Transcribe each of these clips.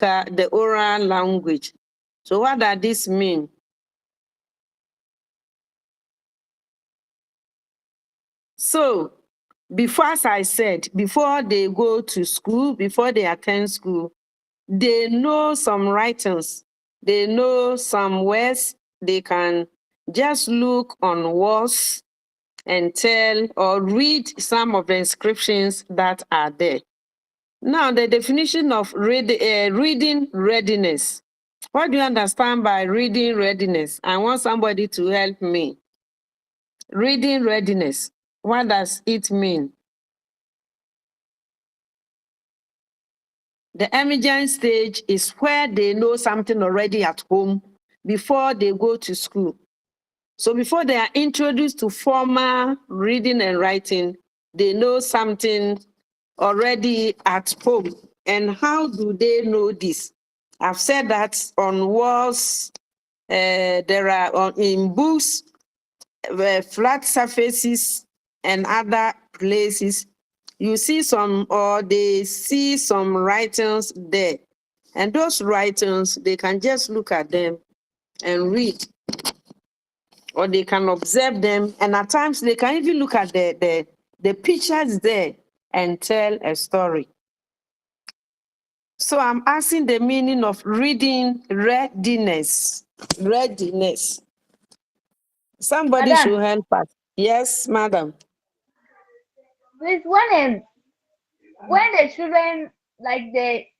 the oral language. So what does this mean? So before, as I said, before they go to school, before they attend school, they know some writings, they know some words, they can just look on walls and tell or read some of the inscriptions that are there. Now, the definition of reading readiness. What do you understand by reading readiness? I want somebody to help me. Reading readiness, what does it mean? The emergent stage is where they know something already at home before they go to school. So before they are introduced to formal reading and writing, they know something already at home. And how do they know this? I've said that on walls, there are in books, flat surfaces, and other places. You see some, or they see some writings there. And those writings, they can just look at them and read, or they can observe them. And at times, they can even look at the pictures there and tell a story. So I'm asking the meaning of reading readiness. Readiness. Somebody Madam. should help us. Yes, madam. Please, when the children like they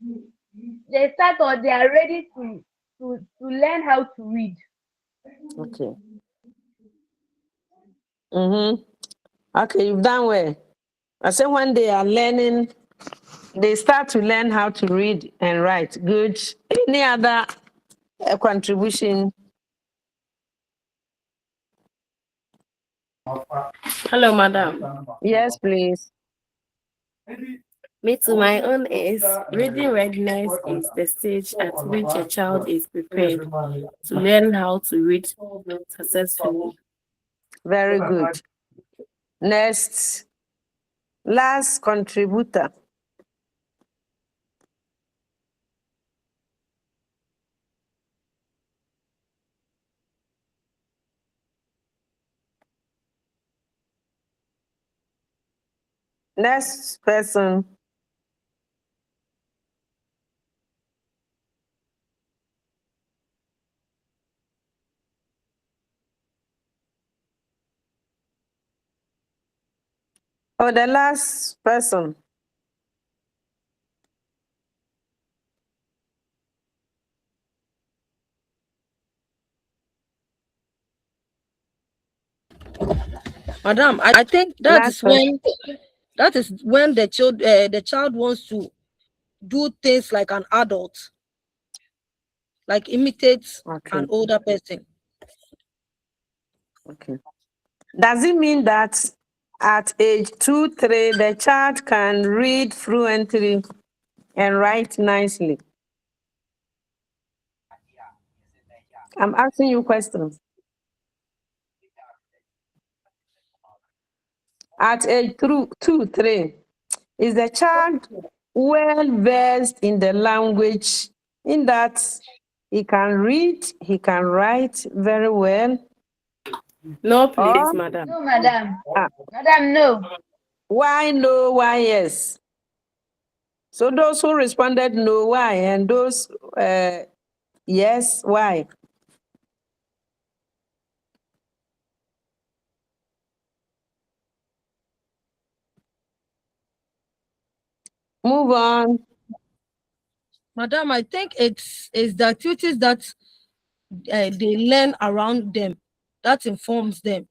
start or they are ready to learn how to read. Okay. Okay, you've done well. I said when they are learning, they start to learn how to read and write. Good. Any other contribution? Hello, madam. Yes, please. Me to my own is reading readiness is the stage at which a child is prepared to learn how to read successfully. Very good. Next, last contributor. Next person. Oh, the last person. Madam, I think that is when the child wants to do things like an adult, like imitate an older person. Okay. Does it mean that at age 2, 3, the child can read fluently and write nicely? I'm asking you questions. At age 2, 3, is the child well versed in the language in that he can read, he can write very well? No, please, madam. No, madam. Madam, no. Why no? Why yes? So those who responded no, why? And those yes, why? Move on. Madam, I think it's the activities that they learn around them that informs them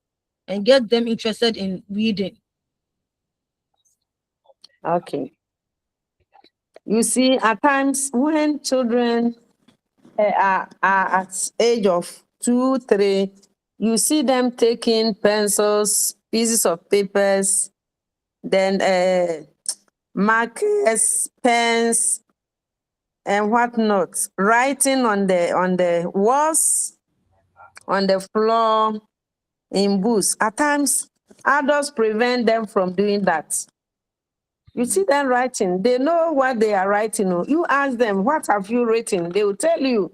and get them interested in reading. Okay. You see, at times when children are at age of 2, 3, you see them taking pencils, pieces of papers, then markers, pens, and whatnot, writing on the walls, on the floor, in books. At times, adults prevent them from doing that. You see them writing. They know what they are writing. You ask them, what have you written? They will tell you,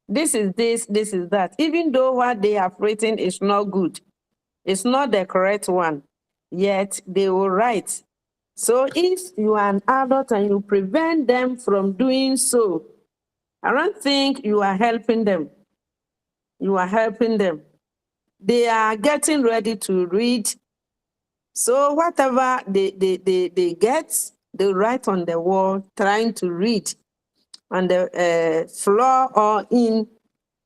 this is this, this is that. Even though what they have written is not good, it's not the correct one, yet they will write. So if you are an adult and you prevent them from doing so, I don't think you are helping them. You are helping them. They are getting ready to read. So whatever they get, they write on the wall, trying to read on the floor or in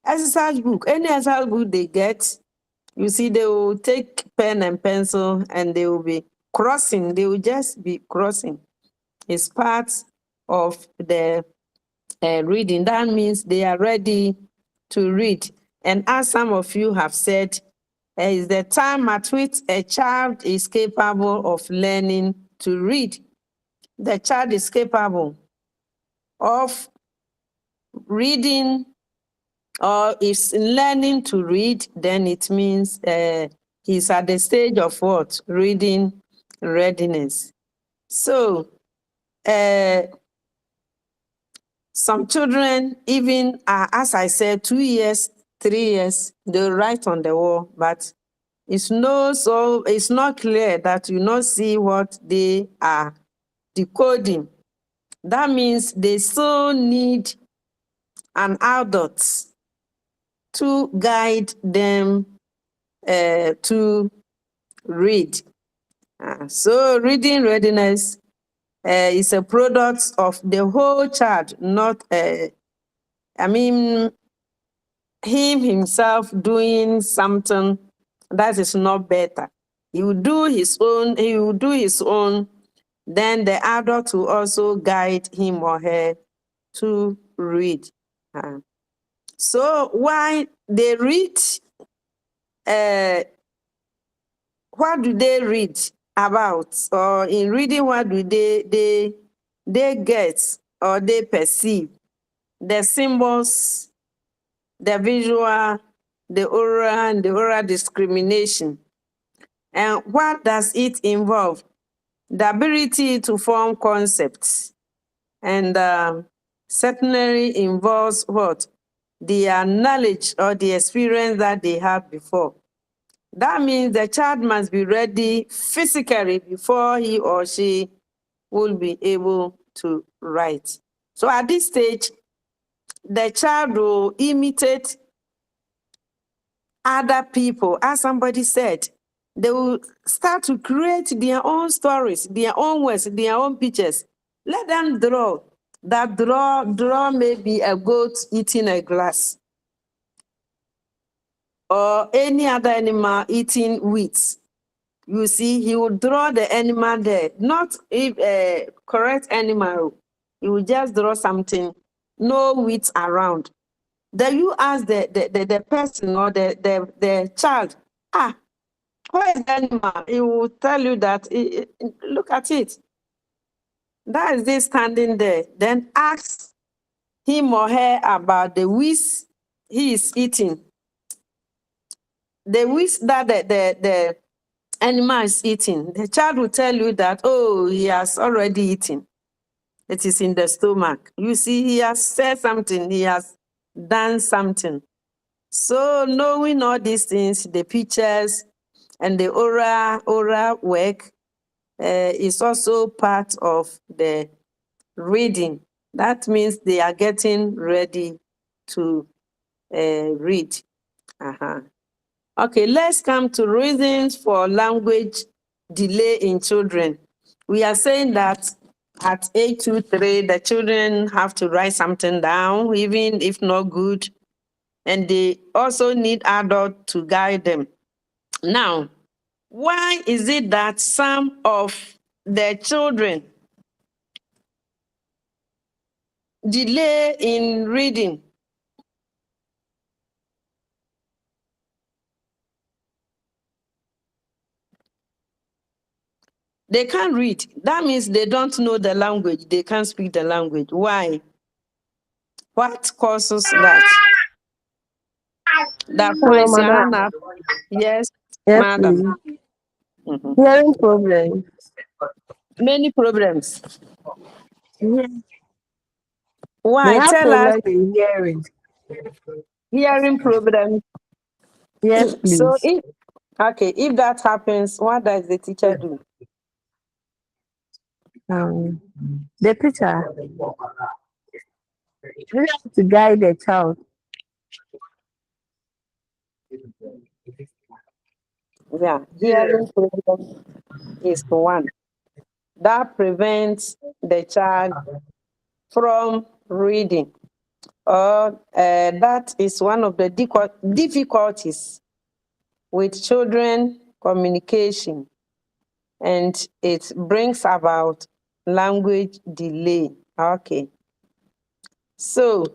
exercise book. Any exercise book they get, you see, they will take pen and pencil and they will be crossing. They will just be crossing. It's part of the reading. That means they are ready to read. And as some of you have said, is the time at which a child is capable of learning to read. The child is capable of reading or is learning to read, then it means he's at the stage of what? Reading readiness. So some children, even as I said, 2 years, 3 years, they write on the wall, but it's not clear that you not see what they are decoding. That means they still need an adult to guide them to read. So reading readiness is a product of the whole child, not, him himself doing something that is not better. He will do his own, then the adult will also guide him or her to read. So why they read, what do they read about? Or in reading, what do they get or they perceive? The symbols, the visual, the oral, and the oral discrimination. And what does it involve? The ability to form concepts. And certainly involves what? The knowledge or the experience that they had before. That means the child must be ready physically before he or she will be able to write. So at this stage, the child will imitate other people. As somebody said, they will start to create their own stories, their own words, their own pictures. Let them draw. That draw may be a goat eating a glass or any other animal eating wheat. You see, he will draw the animal there, not a correct animal. He will just draw something, no wheat around. Then you ask the person or the child, where is the animal? He will tell you that, look at it. That is this standing there. Then ask him or her about the wheat he is eating. The wheat that the animal is eating. The child will tell you that, oh, he has already eaten. It is in the stomach. You see, he has said something. He has done something. So knowing all these things, the pictures and the oral work is also part of the reading. That means they are getting ready to read. Okay, let's come to reasons for language delay in children. We are saying that at age 2, 3, the children have to write something down, even if not good, and they also need adults to guide them. Now, why is it that some of the children delay in reading? They can't read. That means they don't know the language. They can't speak the language. Why? What causes that? That Hello, points your madam. hand up. Yes, Yes, madam. please. Hearing problem. Many problems. They Why? have Tell us. problems in hearing. Hearing problems. Yes, So please. if that happens, what does the teacher do? The teacher really have to guide the child. Yeah, hearing problem is one that prevents the child from reading, or that is one of the difficulties with children communication, and it brings about language delay. Okay, so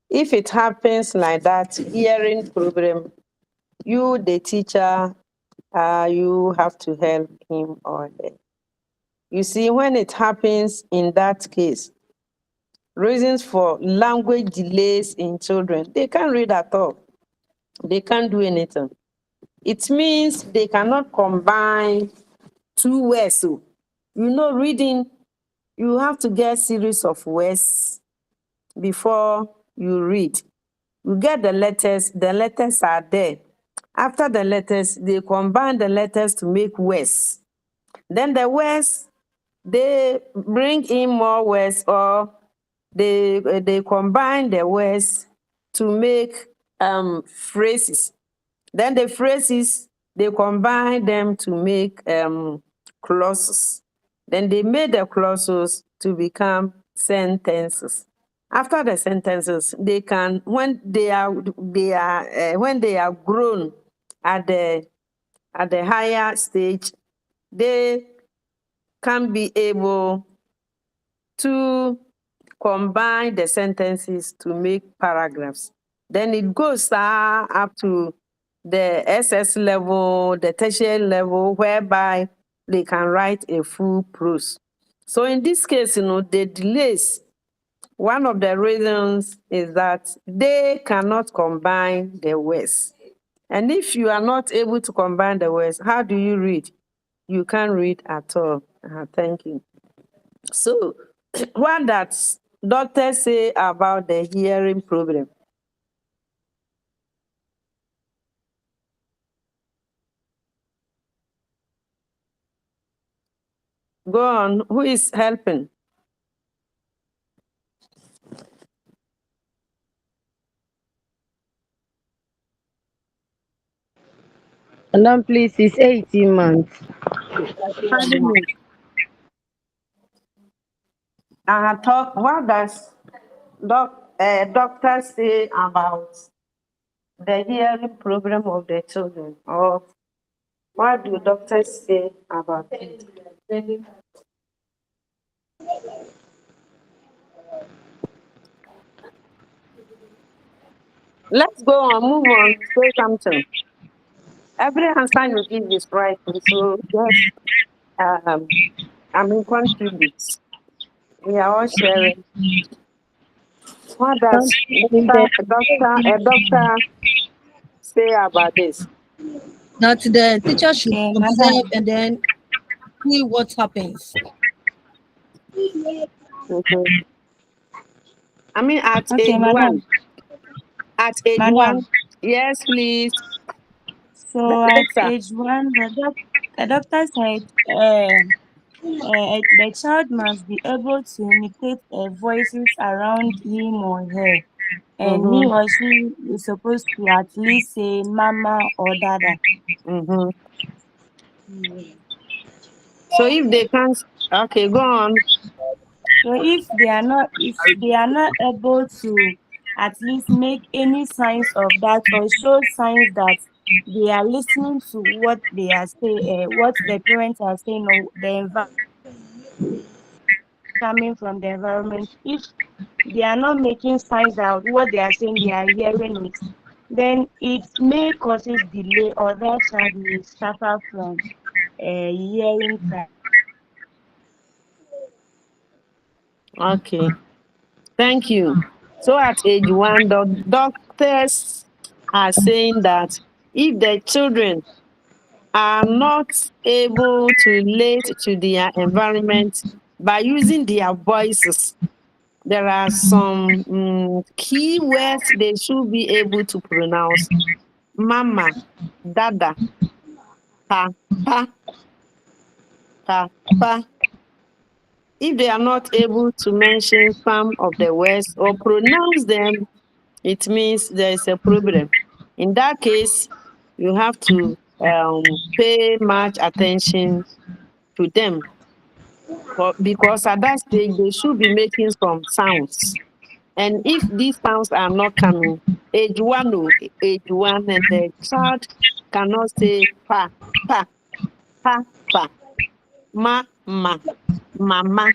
if it happens like that, hearing problem, you, the teacher, you have to help him or her. You see, when it happens in that case, reasons for language delays in children, they can't read at all. They can't do anything. It means they cannot combine two words. So, reading, you have to get series of words before you read. You get the letters are there. After the letters, they combine the letters to make words. Then the words, they bring in more words, or they combine the words to make phrases. Then the phrases, they combine them to make clauses. Then they made the clauses to become sentences. After the sentences, they can, when they are grown at the higher stage, they can be able to combine the sentences to make paragraphs. Then it goes up to the SS level, the tertiary level, whereby they can write a full prose. So in this case, the delays, one of the reasons is that they cannot combine the words. And if you are not able to combine the words, how do you read? You can't read at all. Thank you. So, what does doctors say about the hearing problem? Go on. Who is helping? And then please, it's 18 months. Pardon me. What does doctors say about the hearing problem of the children? Or what do doctors say about it? Let's go on, move on, say something. Every answer you give is right. So just contribute. We are all sharing. What does doctor say about this? That the teacher should Okay, observe madam. and then see what happens. Mhm. I mean, at Okay, age one. madam. At age one. Madam. Yes, please. So at Later. age one, the doctor said the child must be able to imitate voices around him or her, and he Mm-hmm. or she is supposed to at least say mama or dada. Mm-hmm. So if they can't, okay, go on. So if they are not able to at least make any signs of that or show signs that they are listening to what they are saying, what the parents are saying, or the coming from the environment, if they are not making signs that what they are saying they are hearing it, then it may causes delay or that child may suffer from hearing problem. Okay, thank you. So at age one, the doctors are saying that if the children are not able to relate to their environment by using their voices, there are some key words they should be able to pronounce. Mama, dada, papa, papa. If they are not able to mention some of the words or pronounce them, it means there is a problem. In that case, you have to pay much attention to them, because at that stage they should be making some sounds. And if these sounds are not coming, age one, and the child cannot say pa, pa, pa, pa, ma, ma, mama.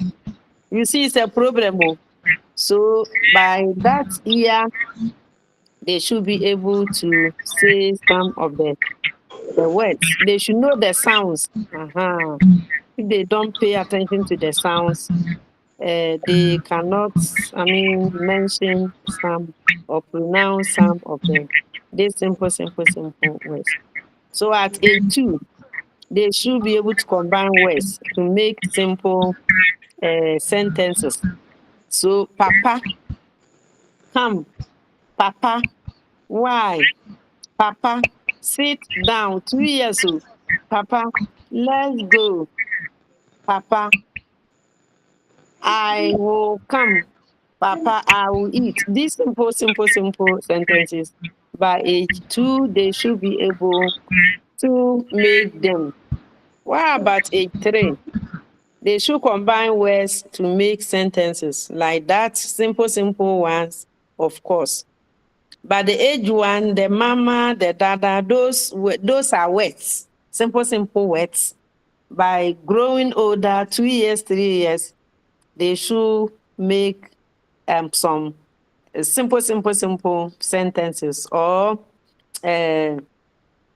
You see, it's a problem. So by that year, they should be able to say some of the words. They should know the sounds. If they don't pay attention to the sounds, they cannot, mention some or pronounce some of them. These simple words. So at age 2, they should be able to combine words to make simple sentences. So, Papa, come. Papa, why? Papa, sit down. 2 years old. Papa, let's go. Papa, I will come. Papa, I will eat. These simple sentences. By age 2, they should be able to make them. What about age 3? They should combine words to make sentences like that. Simple ones, of course. But the age 1, the mama, the dada, those are words. Simple words. By growing older, 2 years, 3 years, they should make some simple sentences or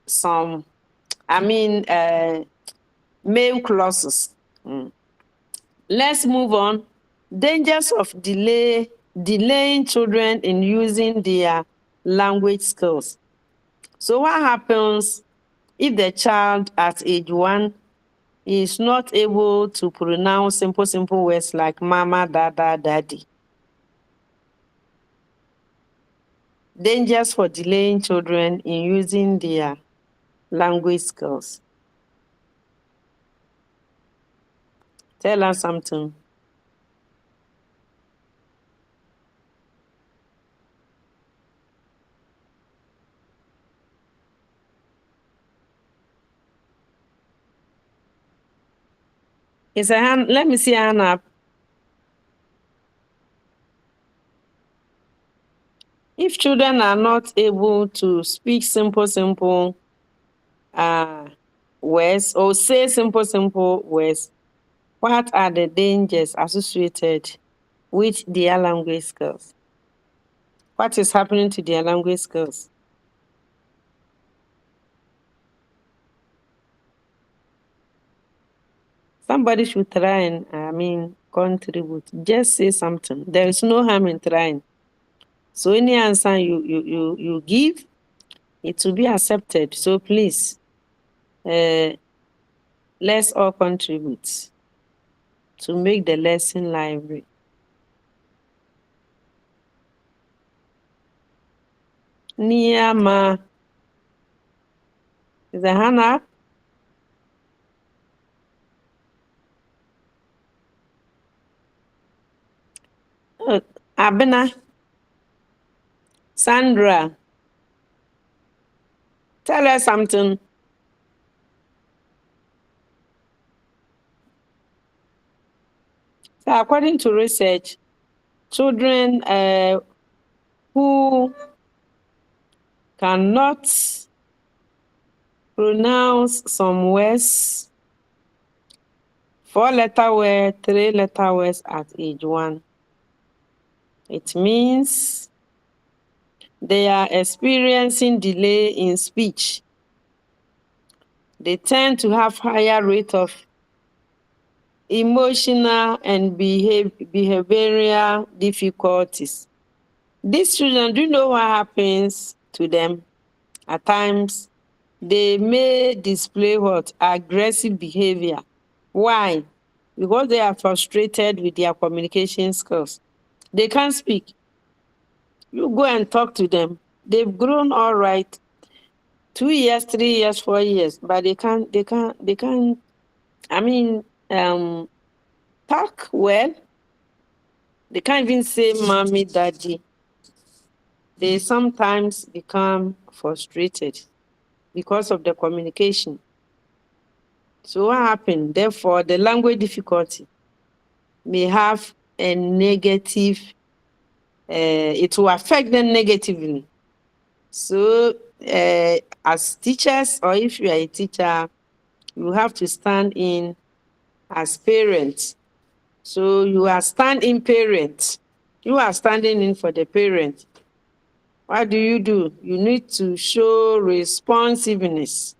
some, male clauses. Let's move on. Dangers of delaying children in using their language skills. So what happens if the child at age 1 is not able to pronounce simple words like mama, dada, daddy? Dangers for delaying children in using their language skills. Tell us something. It's a hand. Let me see a hand up. If children are not able to speak simple words or say simple words, what are the dangers associated with their language skills? What is happening to their language skills? Somebody should try and contribute. Just say something. There is no harm in trying. So any answer you give, it will be accepted. So please, let's all contribute to make the lesson lively. Niyama. Is the hand up? Oh, Abena. Sandra. Tell us something. So according to research, children who cannot pronounce some words, 4-letter word, 3-letter words at age 1, it means they are experiencing delay in speech. They tend to have higher rate of emotional and behavioral difficulties. These children, do you know what happens to them? At times, they may display what? Aggressive behavior. Why? Because they are frustrated with their communication skills. They can't speak. You go and talk to them. They've grown all right. 2 years, 3 years, 4 years, but they can't, I mean, talk well. They can't even say mommy, daddy. They sometimes become frustrated because of the communication. So what happened? Therefore, the language difficulty may have a negative, it will affect them negatively. So as teachers, or if you are a teacher, you have to stand in as parents. So you are standing parents. You are standing in for the parent. What do? You need to show responsiveness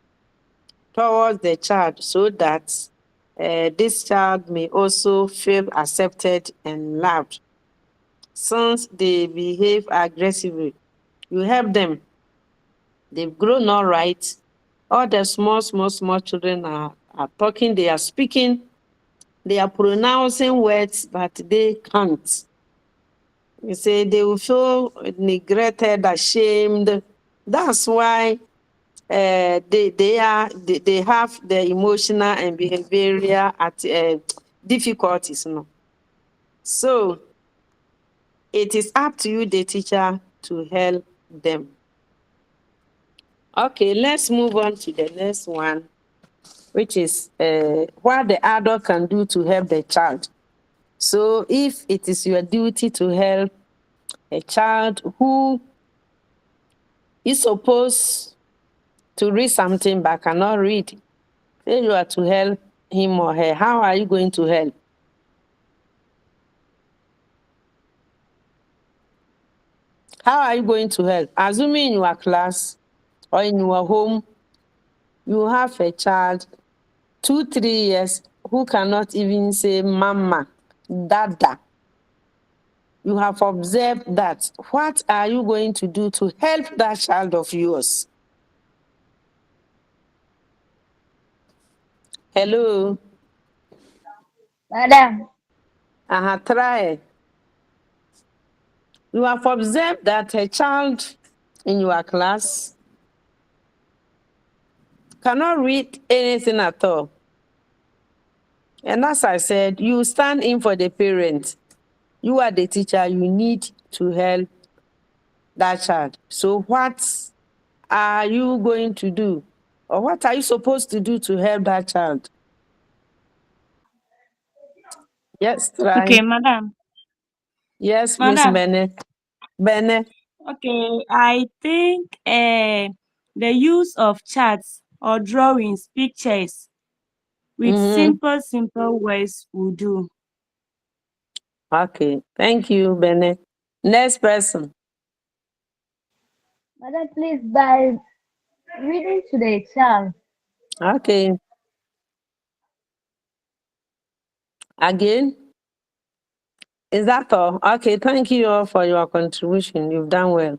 towards the child so that this child may also feel accepted and loved. Since they behave aggressively, you help them. They've grown all right. All the small children are talking, they are speaking, they are pronouncing words, but they can't. You say they will feel neglected, ashamed. That's why they have the emotional and behavioral difficulties. No? So it is up to you, the teacher, to help them. Okay, let's move on to the next one, which is what the adult can do to help the child. So if it is your duty to help a child who is supposed to read something but cannot read, say you are to help him or her, how are you going to help? How are you going to help? Assuming in your class or in your home, you have a child, 2, 3 years, who cannot even say mama, dada. You have observed that. What are you going to do to help that child of yours? Hello? Madam, Try. You have observed that a child in your class cannot read anything at all. And as I said, you stand in for the parent. You are the teacher, you need to help that child. So what are you going to do? Or what are you supposed to do to help that child? Yes, try. Okay, madam. Yes, Miss Madam. Bene. Okay, I think the use of charts or drawings, pictures with simple words will do. Okay, thank you, Bene. Next person. madam, please, by reading to the child. Okay. Again? Is that all? Okay, thank you all for your contribution. You've done well.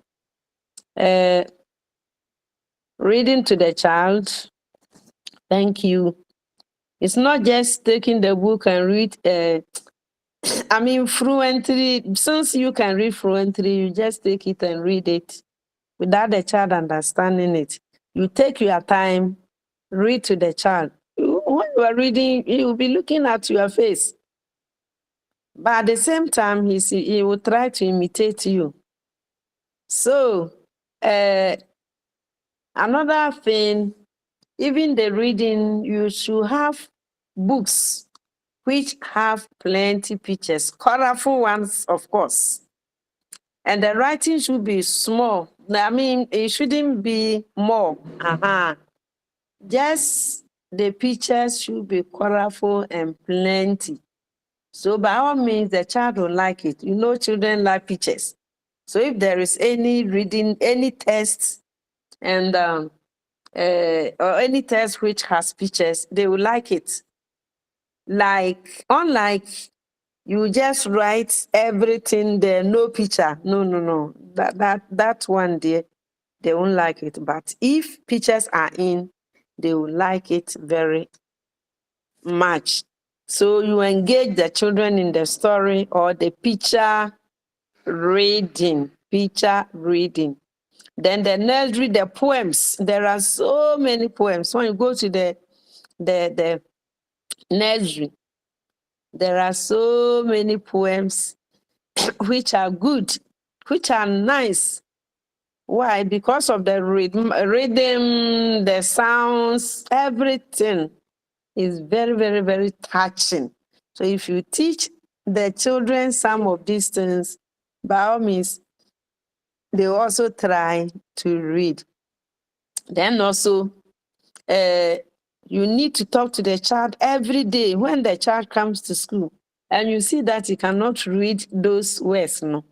Reading to the child. Thank you. It's not just taking the book and read, fluently. Since you can read fluently, you just take it and read it without the child understanding it. You take your time, read to the child. When you are reading, he will be looking at your face. But at the same time, he will try to imitate you. So, another thing, even the reading, you should have books which have plenty pictures, colorful ones, of course. And the writing should be small. It shouldn't be more. Just the pictures should be colorful and plenty. So by all means, the child will like it. You know, children like pictures. So if there is any reading, any text, and or any text which has pictures, they will like it. Unlike you just write everything there, no picture. No. That one there, they won't like it. But if pictures are in, they will like it very much. So you engage the children in the story or the picture reading. Then the nursery, the poems. There are so many poems. When you go to the nursery, there are so many poems which are good, which are nice. Why? Because of the rhythm, the sounds, everything is very, very, very touching. So if you teach the children some of these things, by all means, they also try to read. Then also, you need to talk to the child every day when the child comes to school and you see that he cannot read those words. No,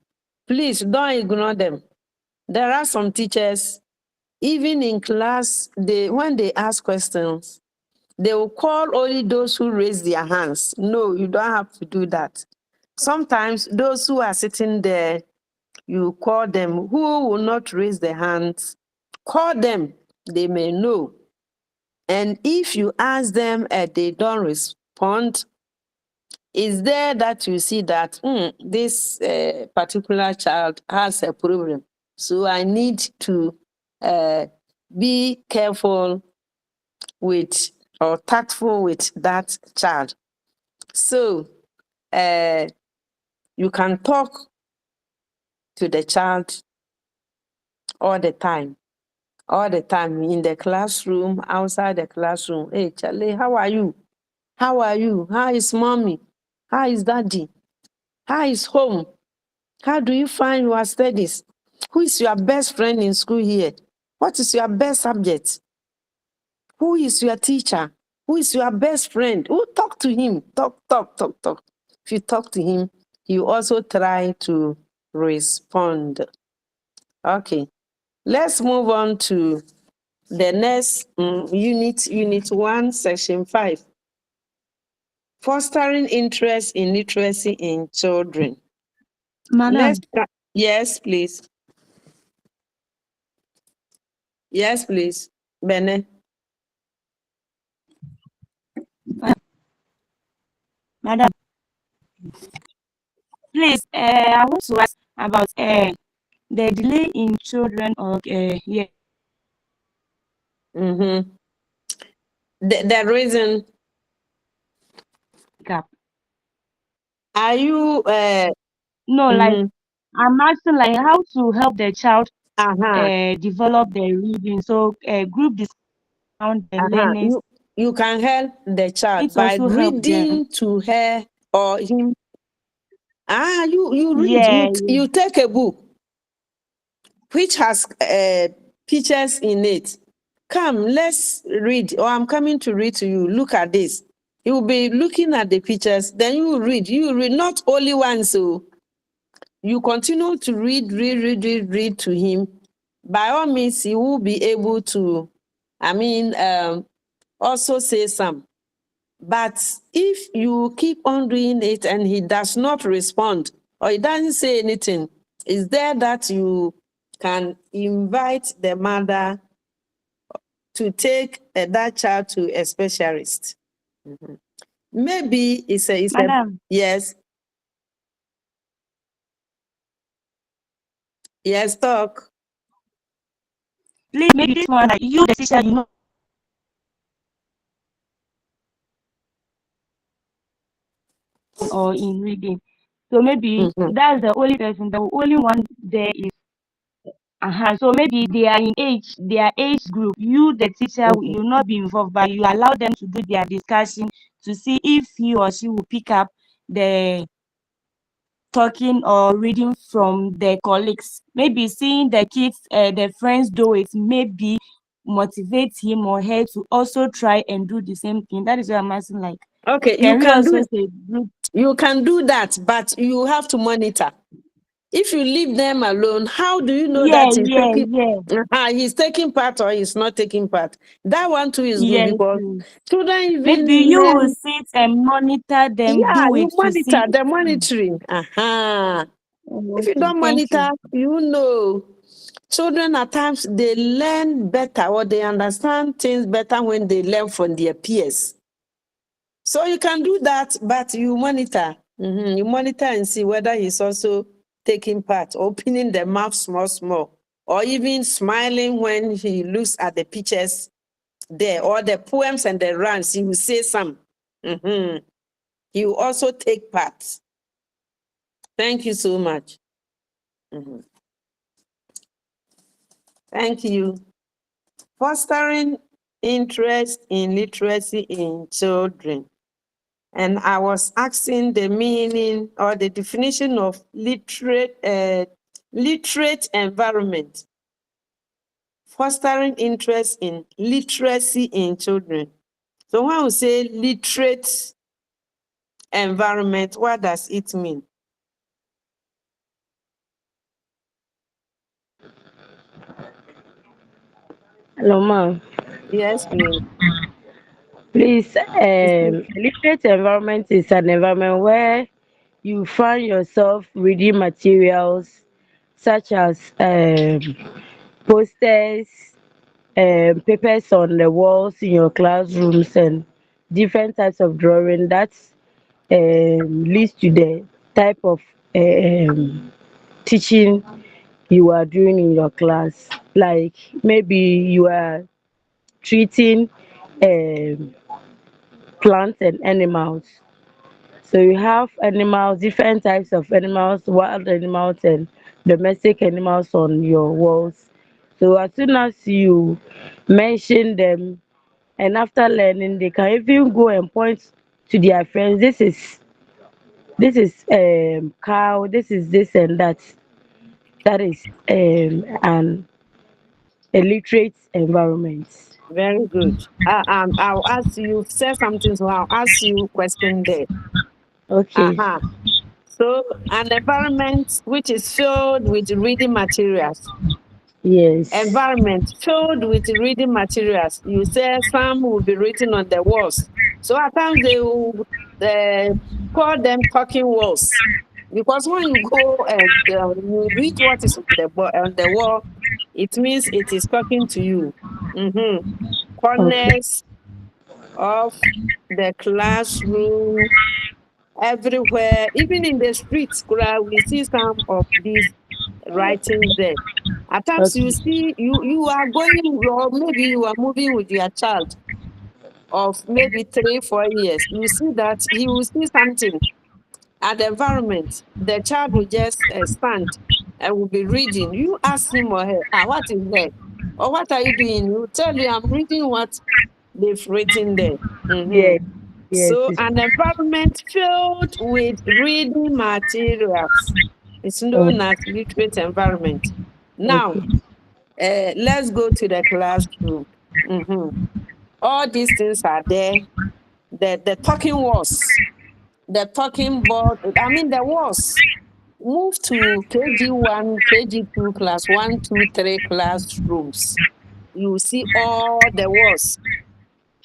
please don't ignore them. There are some teachers, even in class, when they ask questions, they will call only those who raise their hands. No, you don't have to do that. Sometimes those who are sitting there, you call them. Who will not raise their hands, call them. They may know. And if you ask them and they don't respond, is there that you see that this particular child has a problem? So I need to be careful with or tactful with that child. So you can talk to the child all the time in the classroom, outside the classroom. Hey, Charlie, how are you? How are you? How is mommy? How is daddy? How is home? How do you find your studies? Who is your best friend in school here? What is your best subject? Who is your teacher? Who is your best friend? Who talk to him? Talk. If you talk to him, you also try to respond. Okay. Let's move on to the next unit 1, section 5. Fostering interest in literacy in children. Madam, Yes, please. Yes, please. Bene. madam, please, I want to ask about the delay in children or yeah. Mm-hmm. The reason, Gap. are you No, like mhm. I'm asking like how to help the child Uh-huh. develop their reading. So group discount the learners. You can help the child It by also help them. reading to her or him. You read. Yeah, You take a book which has pictures in it. Come, let's read. Or I'm coming to read to you. Look at this. You will be looking at the pictures. Then you read. You read not only once. So you continue to read to him. By all means, he will be able to, also say some. But if you keep on doing it and he does not respond or he doesn't say anything, is there that you can invite the mother to take that child to a specialist? Mhm. Maybe it's a madam. yes. Yes, talk. Please, maybe this one, like you, the teacher, you know, or in reading. So maybe Mhm. that's the only person, the only one there is. So maybe they are in their age group. You, the teacher, Mhm. you will not be involved, but you allow them to do their discussion to see if he or she will pick up the talking or reading from their colleagues. Maybe seeing the kids, their friends do it, maybe motivate him or her to also try and do the same thing. That is what I'm asking. Like, Okay, can we also say group? you can do that, but you have to monitor. If you leave them alone, how do you know Yeah, that yeah, yeah. he's taking part or he's not taking part? That one too is good Yes. because children Maybe even you will learn. sit and monitor them, Yeah, do you it to monitor see. the monitoring. If you Okay, don't thank you. monitor, you know. children at times they learn better or they understand things better when they learn from their peers. So you can do that, but you monitor. You monitor and see whether he's also taking part, opening the mouth small, or even smiling when he looks at the pictures there, or the poems and the rhymes. He will say some. He will also take part. Thank you so much. Thank you. Fostering interest in literacy in children. And I was asking the meaning or the definition of literate environment. Fostering interest in literacy in children. So when we say literate environment, what does it mean? Hello, ma'am. Yes, please. Please, literate environment is an environment where you find yourself reading materials such as posters, papers on the walls in your classrooms, and different types of drawing that leads to the type of teaching you are doing in your class. Like maybe you are treating um, plants and animals. So you have animals, different types of animals, wild animals and domestic animals on your walls. So as soon as you mention them, and after learning, they can even go and point to their friends. This is cow. This is this and that. That is an illiterate environment. Very good. I'll ask you, say something, so I'll ask you a question there. Okay. Uh-huh. So an environment which is filled with reading materials. Yes. Environment filled with reading materials. You say some will be written on the walls. So at times they will call them talking walls. Because when you go and you read what is on the wall, it means it is talking to you. Okay. Corners of the classroom, everywhere, even in the streets, we see some of these writings there. At times you Okay. see you are going, or maybe you are moving with your child of maybe 3-4 years. You see that he will see something at the environment. The child will just stand and will be reading. You ask him or her, what is there? Or what are you doing? You tell you, I'm reading what they've written there. Yes. Yes. So an environment filled with reading materials is known Okay. as literate environment. Now, Okay. let's go to the classroom. All these things are there. The talking walls, the talking board, I mean the walls. Move to KG1, KG2 class 1, 2, 3 classrooms. You will see all the walls.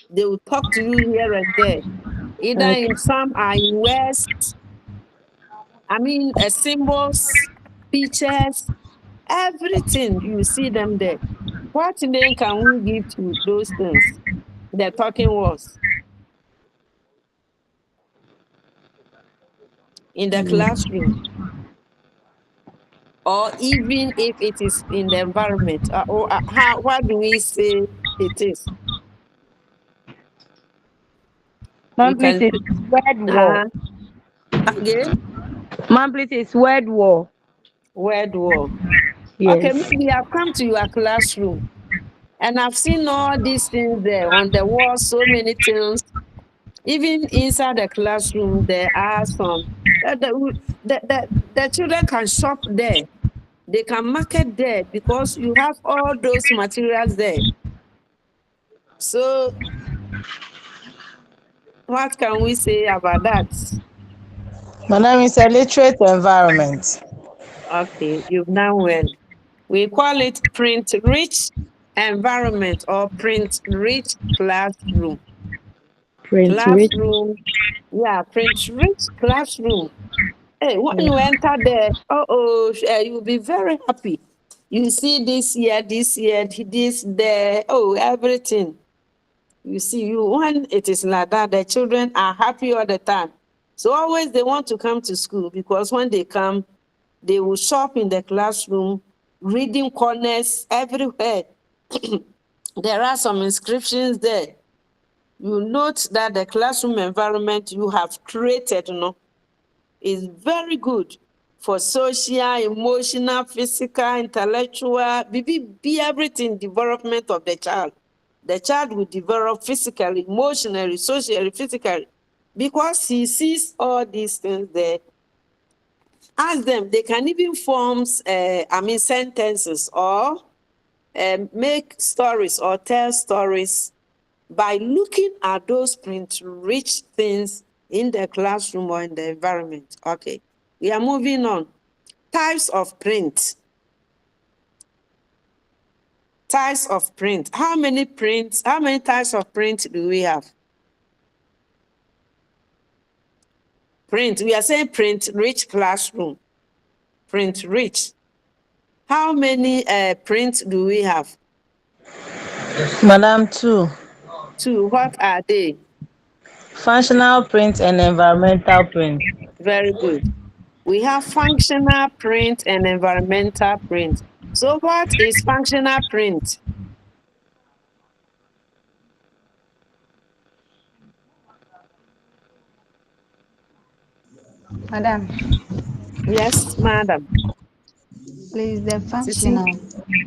They will talk to you here and there. Either Okay. in some are in West, symbols, pictures, everything, you see them there. What name can we give to those things? The talking was in the classroom, or even if it is in the environment. What do we say it is? You Ma'am, please, can it's word war. uh, again, Ma'am, please, it's word war. word war. Okay, Yes. maybe I've come to your classroom and I've seen all these things there on the wall, so many things. Even inside the classroom, there are some. The children can shop there. They can market there because you have all those materials there. So what can we say about that? Madam, it's a literate environment. Okay, you've done well. We call it print-rich environment or print-rich classroom. Print rich. Classroom, yeah, print-rich classroom. Hey, when Okay. you enter there, you'll be very happy. You see this here, this, there, oh, everything. You see, when it is like that, the children are happy all the time. So always they want to come to school because when they come, they will shop in the classroom, reading corners everywhere. There are some inscriptions there. You note that the classroom environment you have created, is very good for social, emotional, physical, intellectual, be everything development of the child. The child will develop physically, emotionally, socially, physically, because he sees all these things there. Ask them, they can even form, sentences or make stories or tell stories by looking at those print-rich things in the classroom or in the environment. Okay, we are moving on. Types of print. Types of print. How many types of print do we have? Print, we are saying print-rich classroom. Print-rich. How many prints do we have? Madam, two. Two, what are they? Functional print and environmental print. Very good. We have functional print and environmental print. So what is functional print? Madam, Yes, madam. please, the Sisi, functional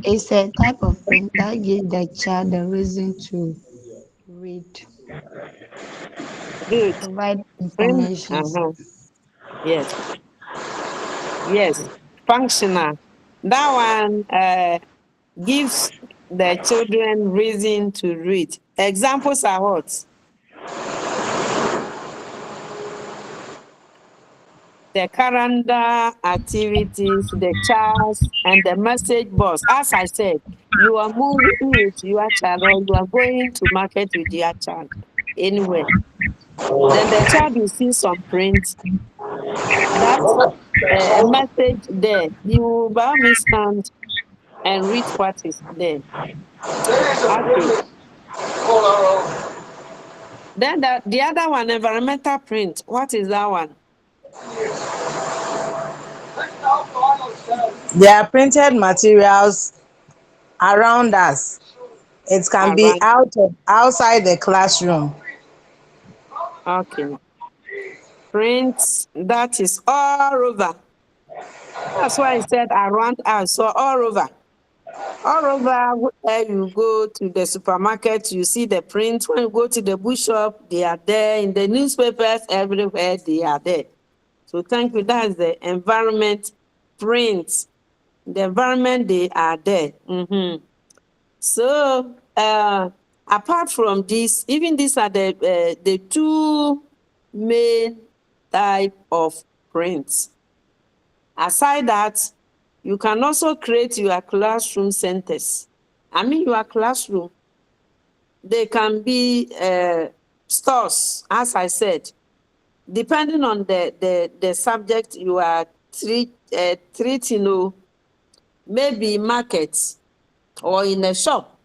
is a type of print that gives the child the reason to read, good. provide Print, information. yes, yes. Functional. That one gives the children reason to read. Examples are what? The calendar activities, the charts, and the message box. As I said, you are moving with your child or you are going to market with your child anywhere. Then the child will see some print, that a message there. You will by me stand and read what is there. Okay. Then the other one, environmental print. What is that one? There are printed materials around us. It can be Around. outside the classroom. Okay. Print that is all over. That's why I said around us, so all over. All over where you go to the supermarket, you see the print. When you go to the bookshop, they are there. In the newspapers, everywhere, they are there. So thank you. That's the environment print. The environment, they are there. So apart from this, even these are the two main type of prints. Aside that, you can also create your classroom centers. Your classroom, they can be stores, as I said, depending on the subject you are treating, maybe markets or in a shop.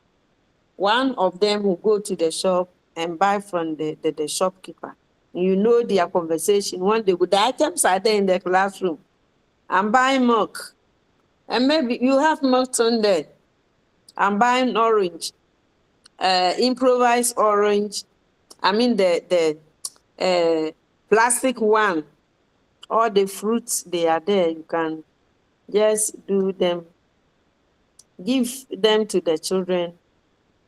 One of them will go to the shop and buy from the shopkeeper. You know their conversation. When the items are there in the classroom, I'm buying milk. And maybe you have milk on there. I'm buying orange, improvised orange. The plastic one. All the fruits, they are there. You can just do them, give them to the children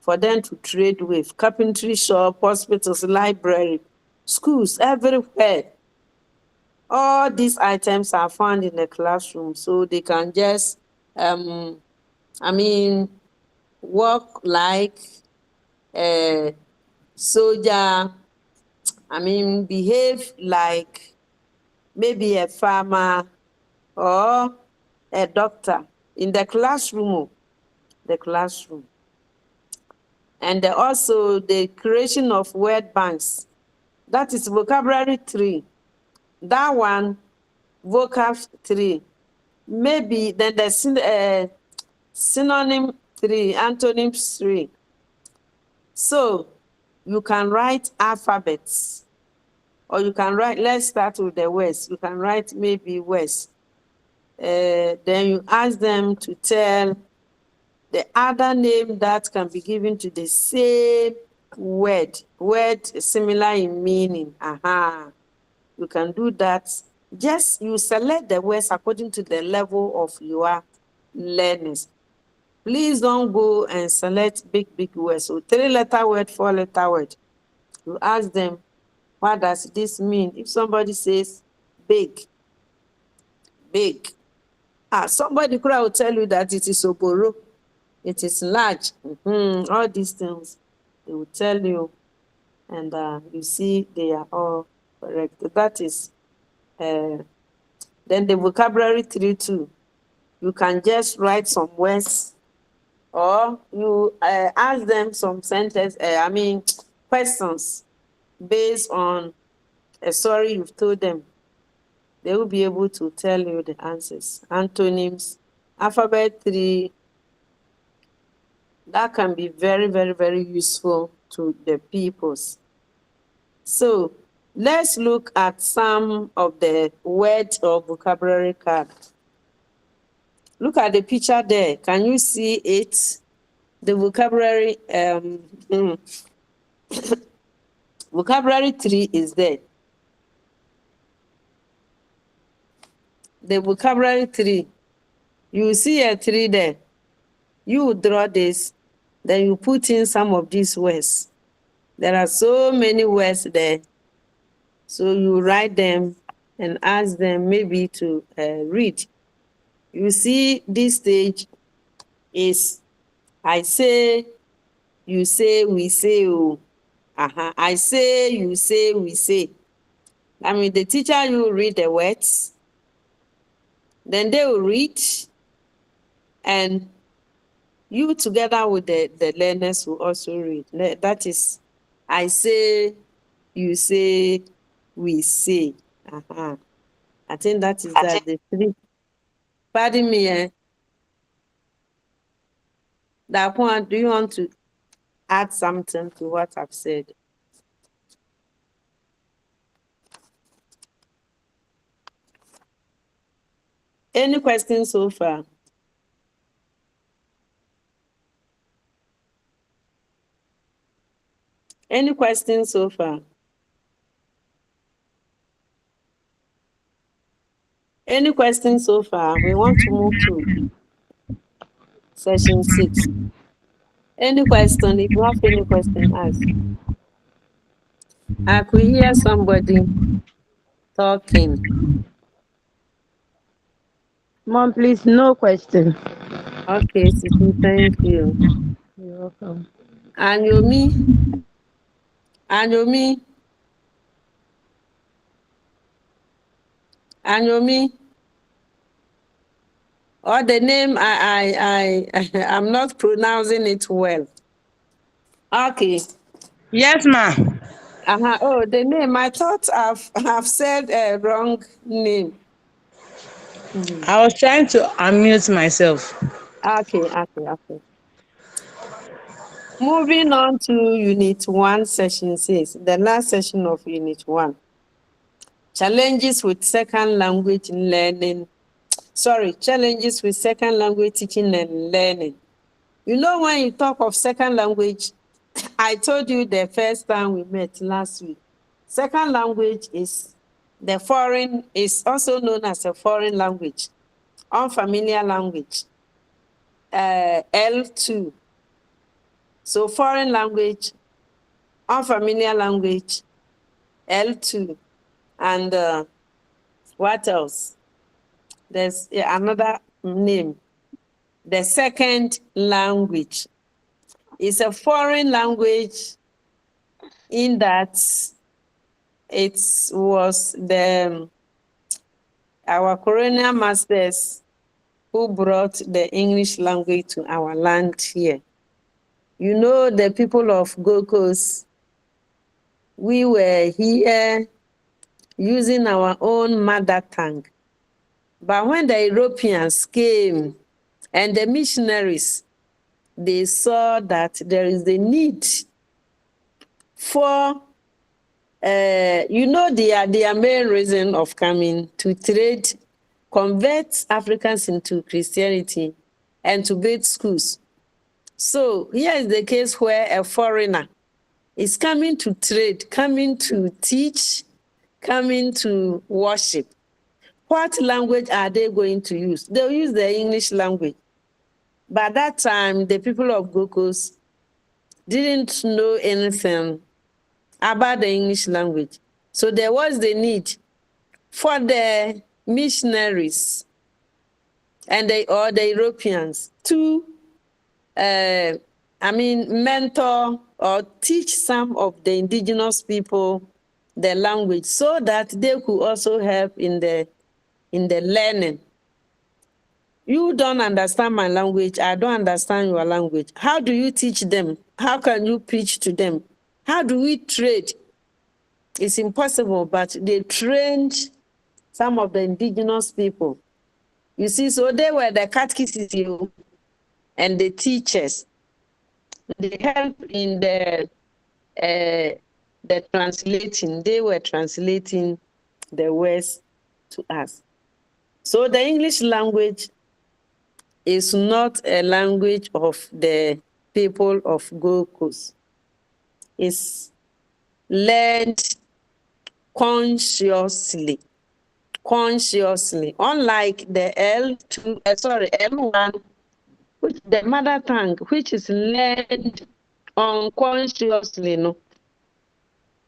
for them to trade with. Carpentry shop, hospitals, library, schools, everywhere. All these items are found in the classroom, so they can just, work like a soldier, behave like maybe a farmer or a doctor in the classroom. The classroom. And also the creation of word banks. That is vocabulary 3. That one, vocab 3. Maybe then Synonym 3, antonyms 3. So you can write alphabets, or you can write, let's start with the words. You can write maybe words. Then you ask them to tell the other name that can be given to the same word similar in meaning. You can do that. Just you select the words according to the level of your learners. Please don't go and select big words. So 3-letter word, 4-letter word. You ask them, what does this mean? If somebody says big, somebody will tell you that it is oboro, it is large. All these things they will tell you, and you see they are all correct. That is then the vocabulary 3 too. You can just write some words, or you ask them some questions based on a story you've told them. They will be able to tell you the answers. Antonyms, alphabet 3, that can be very, very, very useful to the peoples. So let's look at some of the words or vocabulary card. Look at the picture there. Can you see it? The vocabulary, vocabulary 3 is there. The vocabulary 3, you see a 3 there. You draw this, then you put in some of these words. There are so many words there. So you write them and ask them maybe to read. You see this stage is I say, you say, we say. Oh. I say, you say, we say. I mean, the teacher, you read the words, then they will read, and you together with the learners will also read. That is, I say, you say, we say. I think that is that the 3. Pardon me. That one, do you want to add something to what I've said? Any questions so far? Any questions so far? Any questions so far? We want to move to session 6. Any question? If you have any question, ask. I could hear somebody talking. Mom, please, no question. Okay, Sisi, thank you. You're welcome. Anyomi? Anyomi? Anyomi? Or the name I'm not pronouncing it well. Okay. Yes, ma. Oh, the name. I thought I've said a wrong name. I was trying to unmute myself. Okay. Moving on to Unit 1, Session 6, the last session of Unit 1. Challenges with second language learning. Challenges with second language teaching and learning. You know, when you talk of second language, I told you the first time we met last week. Second language is also known as a foreign language, unfamiliar language, L2. So foreign language, unfamiliar language, L2. And what else? There's another name. The second language is a foreign language in that it was our colonial masters who brought the English language to our land here. You know, the people of Gold Coast, we were here using our own mother tongue. But when the Europeans came, And the missionaries, they saw that there is a need for, their main reason of coming to trade, convert Africans into Christianity, and to build schools. So here is the case where a foreigner is coming to trade, coming to teach, coming to worship. What language are they going to use? They'll use the English language. By that time, the people of Gold Coast didn't know anything about the English language. So there was the need for the missionaries and the Europeans to, mentor or teach some of the indigenous people the language so that they could also help in the learning. You don't understand my language, I don't understand your language. How do you teach them? How can you preach to them? How do we trade? It's impossible, but they trained some of the indigenous people. You see, so they were the catechists and the teachers. They helped in the translating. They were translating the words to us. So the English language is not a language of the people of Gold Coast. It's learned consciously, unlike the L1, which the mother tongue, which is learned unconsciously. No,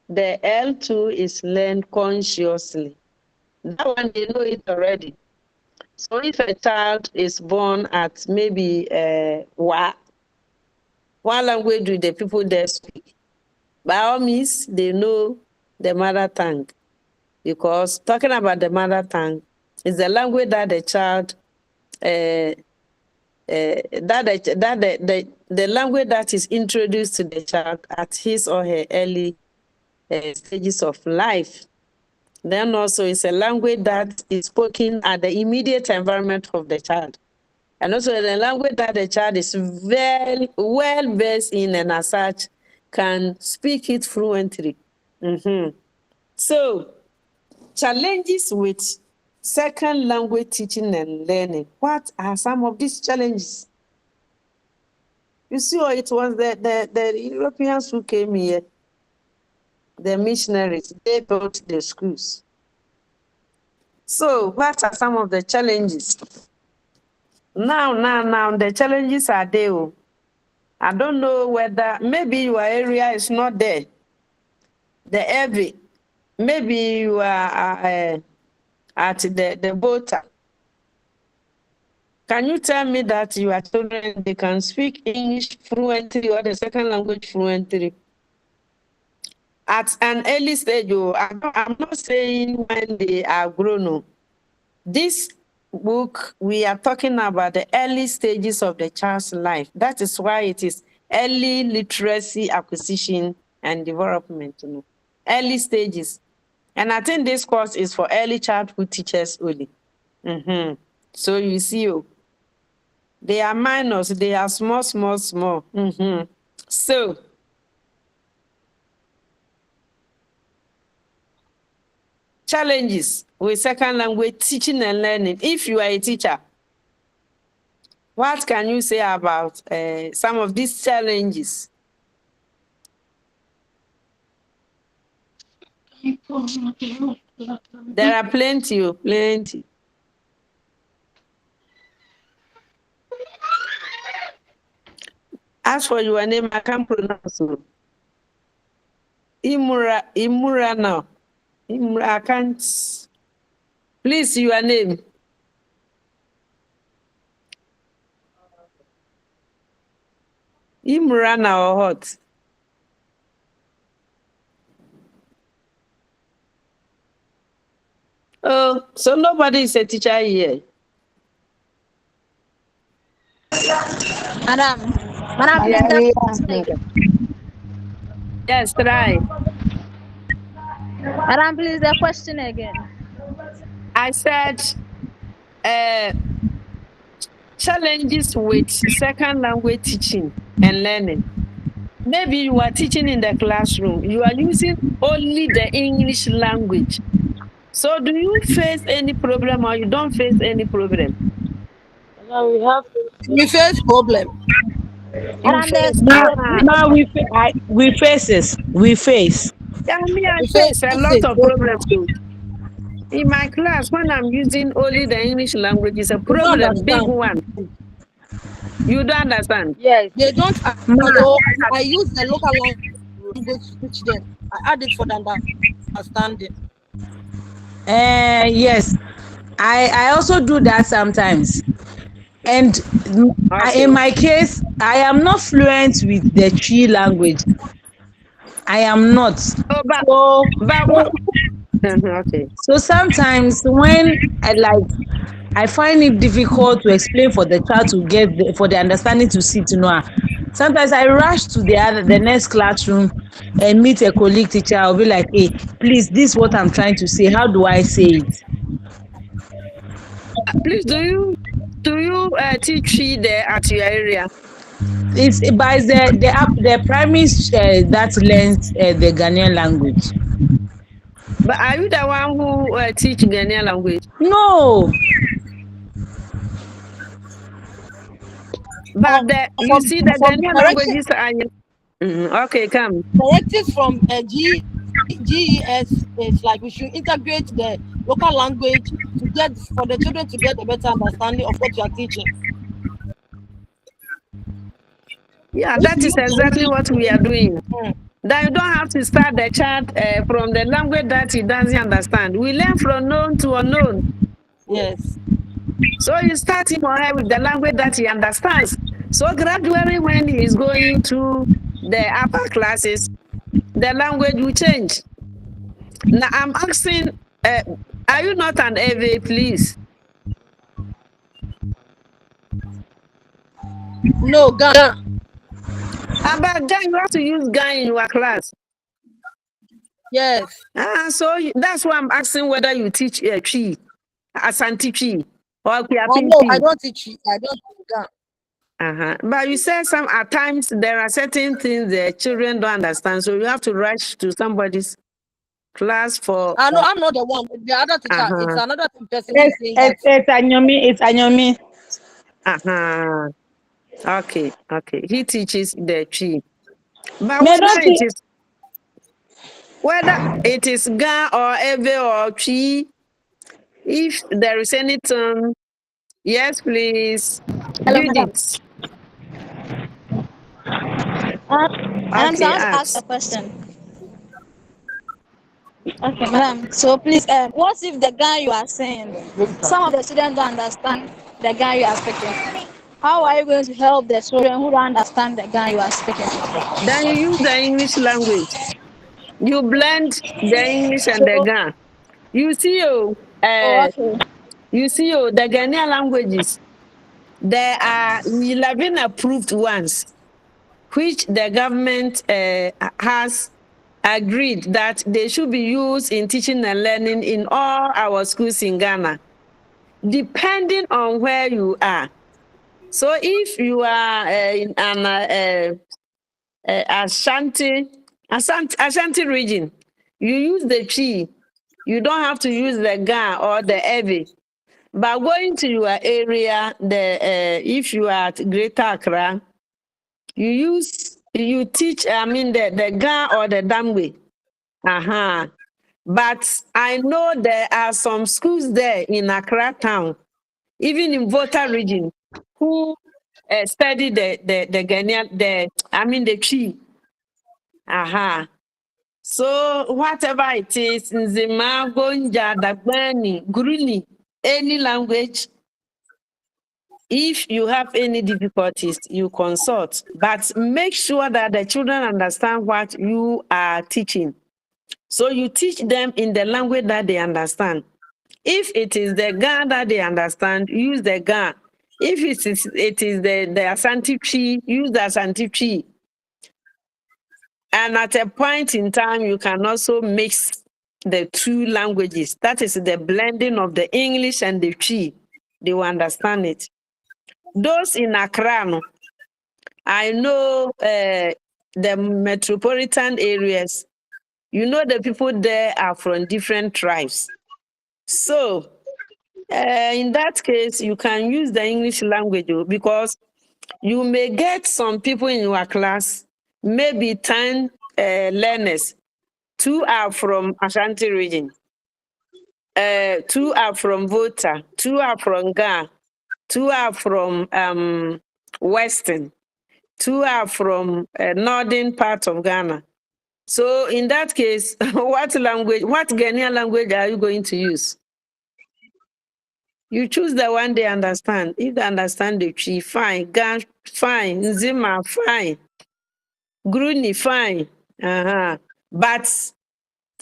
the L2 is learned consciously. That one they know it already. So if a child is born at maybe what language do the people there speak? By all means, they know the mother tongue, because talking about the mother tongue is the language that the child, the language that is introduced to the child at his or her early stages of life. Then also it's a language that is spoken at the immediate environment of the child. And also the language that the child is very well versed in, and as such can speak it fluently. So challenges with second language teaching and learning. What are some of these challenges? You see, it was the Europeans who came here, the missionaries, they built the schools. So what are some of the challenges? Now, the challenges are there. I don't know whether, maybe your area is not there. The heavy, maybe you are at the border. Can you tell me that your children, they can speak English fluently or the second language fluently? At an early stage, I'm not saying when they are grown up. This book, we are talking about the early stages of the child's life. That is why it is early literacy acquisition and development. Early stages. And I think this course is for early childhood teachers only. So you see, they are minors, they are small. So, challenges with second language teaching and learning. If you are a teacher, what can you say about some of these challenges? There are plenty. As for your name, I can't pronounce it. Imura now. Imura, I can't. Please, your name. Imura now or what? Oh, so nobody is a teacher here. Madam, Yes, try. Madam, please, the question again. I said, challenges with second language teaching and learning. Maybe you are teaching in the classroom, you are using only the English language. So do you face any problem or you don't face any problem? Now we have We face problem. You Madam, face, now we face this. We face. yeah, me, I We face face a lot it. of problems too. In my class, when I'm using only the English language, it's a They don't problem, big understand. one. You don't understand. Yes. They don't Ma, so I use the local language to teach them. I add it for the understanding. Yes, I also do that sometimes. And Okay. in my case, I am not fluent with the Tree language. I am not. Oh, So okay. so sometimes when I find it difficult to explain for the child to get for the understanding to see to know. Sometimes I rush to the next classroom and meet a colleague teacher. I'll be like, hey, please, this is what I'm trying to say. How do I say it? Please, do you teach tree there at your area? It's by the primary that learns the Ghanaian language. But are you the one who teach Ghanaian language? No, But you see, the From Ghanaian directives, languages are. Okay, come. directives from GES is like we should integrate the local language to get for the children to get a better understanding of what you are teaching. Yeah, If that you is use the exactly English, what we are doing. mm, That you don't have to start the child from the language that he doesn't understand. We learn from known to unknown. yes. So you start him or her with the language that he understands. So gradually, when he is going to the upper classes, the language will change. Now I'm asking, are you not an EVA, please? No, Ghana. But then you have to use GAN in your class. Yes. So that's why I'm asking whether you teach Chi, Asante Chi, or Kiapin No, I Chi. don't teach you. I don't teach Ghana. But you said some at times there are certain things the children don't understand, so you have to rush to somebody's class for. No, I'm not the one. The other teacher, it's Uh-huh. another person who is saying that. it's Anyomi. It's Anyomi. Uh-huh. Okay. He teaches the Chi. But Me don't think whether it is Ga or Eve or Chi, if there is anything, yes, please. Hello, madam. Judith. Madam, so I Okay, want to ask a ask. question. Okay, madam. So please, what if the guy you are saying, some of the students don't understand the guy you are speaking? How are you going to help the children who don't understand the guy you are speaking? Then you use the English language. You blend the English and the So, Ga. You see, okay. the Ghanaian languages, there are 11 approved ones, which the government has agreed that they should be used in teaching and learning in all our schools in Ghana, depending on where you are. So if you are in an Ashanti region, you use the Chi. You don't have to use the Ga or the Evi. But going to your area, if you are at Greater Accra, you teach, the Ga or the Damwe. But I know there are some schools there in Accra town, even in Volta region, who study the Ghanaian, the Chi. So whatever it is, Nzima, Gonja, Dagbani, Guruni, any language, if you have any difficulties, you consult. But make sure that the children understand what you are teaching. So you teach them in the language that they understand. If it is the Ga that they understand, use the Ga. If it is the Asante Chi, use the Asante Chi. And at a point in time, you can also mix the two languages. That is the blending of the English and the Chi. They will understand it. those in Accra, no, I know the metropolitan areas. You know, the people there are from different tribes. So, in that case, you can use the English language because you may get some people in your class, maybe 10 learners. 2 are from Ashanti region. 2 are from Volta. 2 are from Ga. 2 are from Western. 2 are from northern part of Ghana. So in that case, what Ghanaian language are you going to use? You choose the one they understand. If they understand the Chi, fine. Gan, fine. Nzima, fine. Gruni, fine. Uh-huh. But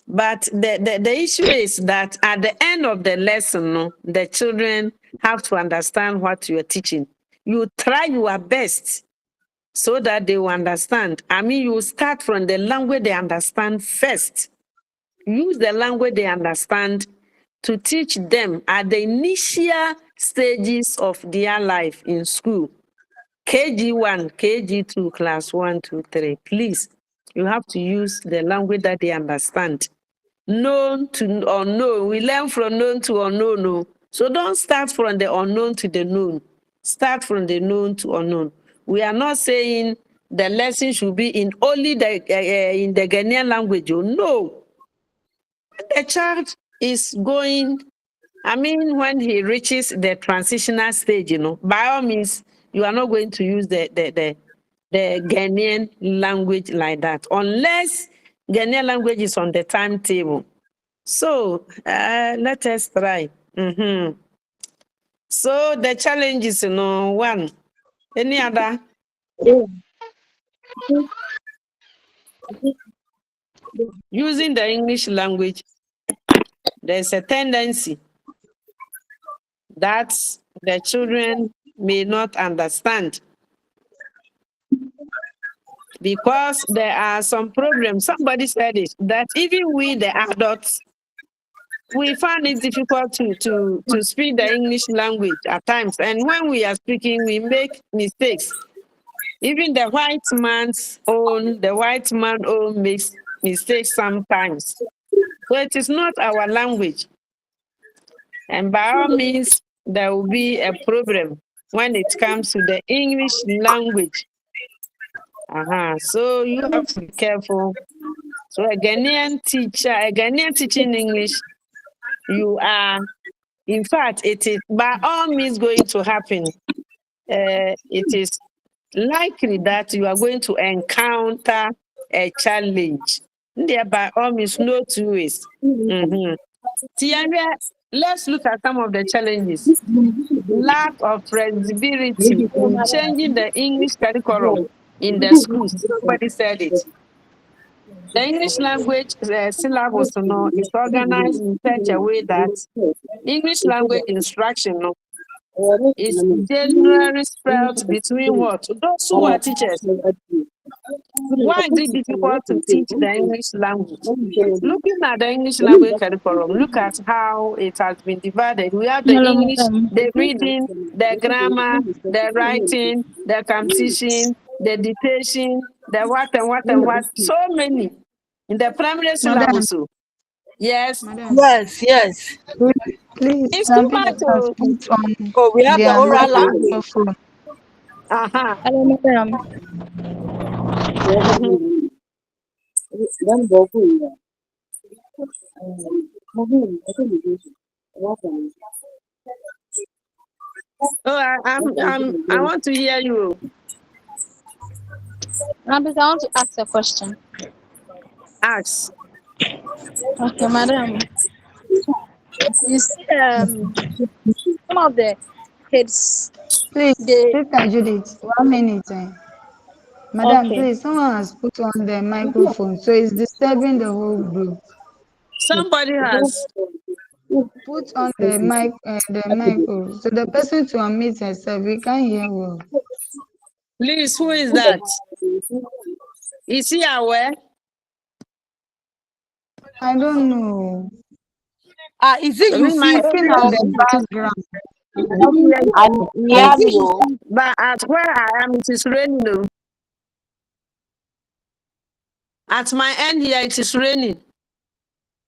the issue is that at the end of the lesson, no, the children have to understand what you are teaching. You try your best so that they will understand. I mean, you start from the language they understand first. Use the language they understand to teach them at the initial stages of their life in school. KG1, KG2, class 1, 2, 3. Please, you have to use the language that they understand. Known to unknown. We learn from known to unknown. No. So don't start from the unknown to the known. Start from the known to unknown. We are not saying the lesson should be in only in the Ghanaian language. Oh, no. The child is going, I mean, when he reaches the transitional stage, by all means, you are not going to use the Ghanaian language like that, unless Ghanaian language is on the timetable. So let us try. So the challenge is, one. Any other? Using the English language, there's a tendency that the children may not understand because there are some problems. Somebody said it, that even we, the adults, we find it difficult to speak the English language at times. And when we are speaking, we make mistakes. Even the white man makes mistakes sometimes. So it is not our language. And by all means, there will be a problem when it comes to the English language. So you have to be careful. So a Ghanaian teaching English, you are, in fact, it is by all means going to happen. It is likely that you are going to encounter a challenge. There, by all means, no two ways. Tianga, let's look at some of the challenges. Lack of flexibility in changing the English curriculum in the schools. Somebody said it. The English language syllabus is organized in such a way that English language instruction is generally spread between what? Those who are teachers. Why is it difficult to teach the English language? Looking at the English language curriculum, look at how it has been divided. We have the English, the reading, the grammar, the writing, the composition, the dictation, the what and what and what. So many in the primary syllabus. Yes. Madam, Yes. please, It's too some much. people can put on Oh, we have the their oral language. microphone. Hello, madam. I want to hear you. I want to ask a question. Ask. Okay, madam. You see, some of the kids, Please, they Sister Judith, 1 minute. Madam, okay. please, someone has put on the microphone, so it's disturbing the whole group. Somebody has. Put on the mic, so the person to unmute herself, we can't hear well. Please, who is that? Is he aware? I don't know. Is it you see? Talking on the background. And Miami, But at where I am, it is raining. Oh. At my end here, it is raining.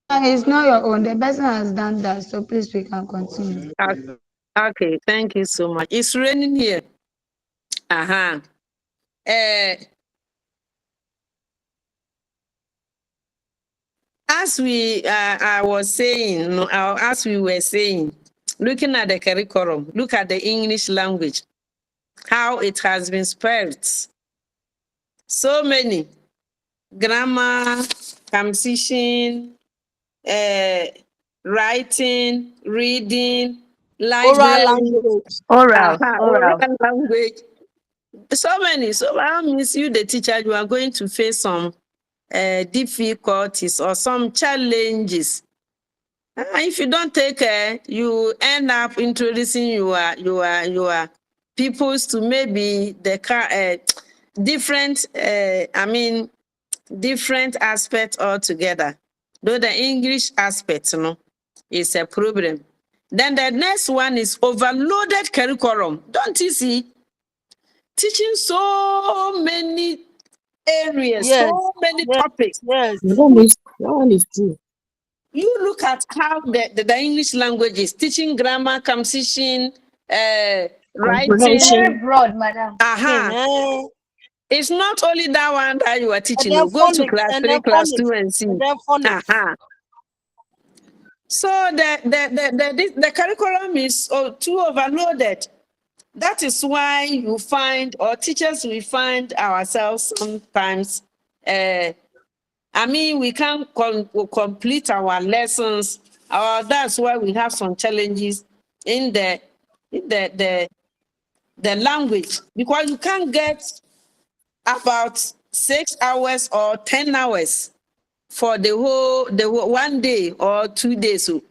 It's not your own. The person has done that, so please we can continue. Okay, thank you so much. It's raining here. Uh-huh. Uh, I was saying, no, as we were saying, looking at the curriculum, look at the English language, how it has been spread. So many grammar, composition, writing, reading, Oral library, language. Oral. oral Oral. language. So many. So that means you, the teacher, you are going to face some difficulties or some challenges. If you don't take care, you end up introducing your peoples to maybe the different. Different aspects altogether. Though the English aspect, is a problem. Then the next one is overloaded curriculum. Don't you see? Teaching so many areas, Yes. so many Yes. topics. Yes. that one is true. You look at how the English language is teaching grammar, composition, writing. Very broad, madam. Eh, It's not only that one that you are and teaching. then You go to phonics. class And 3, then class phonics. 2 and see. And then phonics. So the curriculum is too overloaded. That is why you find, or teachers, we find ourselves sometimes, we can't complete our lessons. That's why we have some challenges in the language, because you can't get about 6 hours or 10 hours for the whole 1 day or 2 days. So,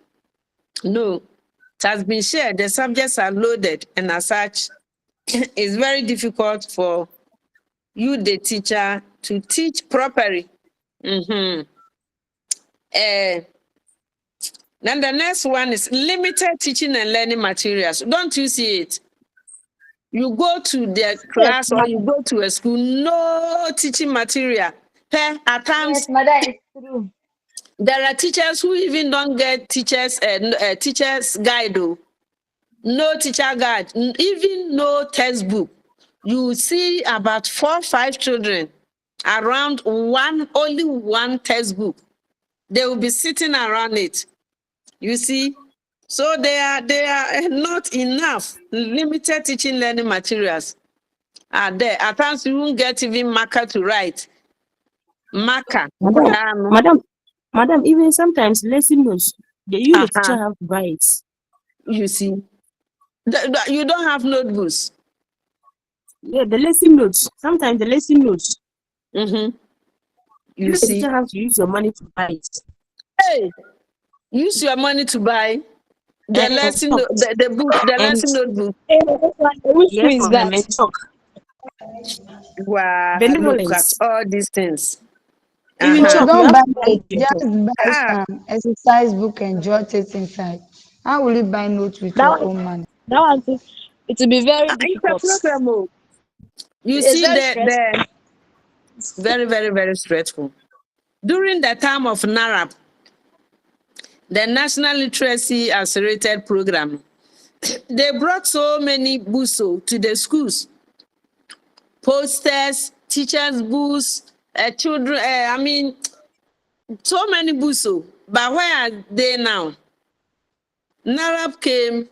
no, it has been shared. The subjects are loaded, and as such, it's very difficult for you, the teacher, to teach properly. Then the next one is limited teaching and learning materials. Don't you see it? You go to the Yes, class or you go to a school, no teaching material. At times, Yes, madam, it's true. there are teachers who even don't get teachers guide. Oh. No teacher guide, even no textbook. You see about 4, 5 children around only one textbook. They will be sitting around it. You see, so they are not enough. Limited teaching learning materials are there. At times you won't get even marker to write. Marker. Madam, even sometimes lesson notes, you the teacher have to buy it. You see, you don't have notebooks. Yeah, the lesson notes. Sometimes the lesson notes. You see, the teacher have to use your money to buy it. Hey, use your money to buy the lesson, the book, the lesson notebook. Which school is that? Wow, look at all these things. Even So chalk, don't buy buy it, just buy some exercise book and jot it inside. How will you buy notes with your own money? That one too. It will be very It's a difficult. problem. You It's see, very stressful. very, very, very stressful. During the time of NARAP, the National Literacy Accelerated Program, they brought so many books to the schools. Posters, teachers' books, children, so many books. But where are they now? NARAP came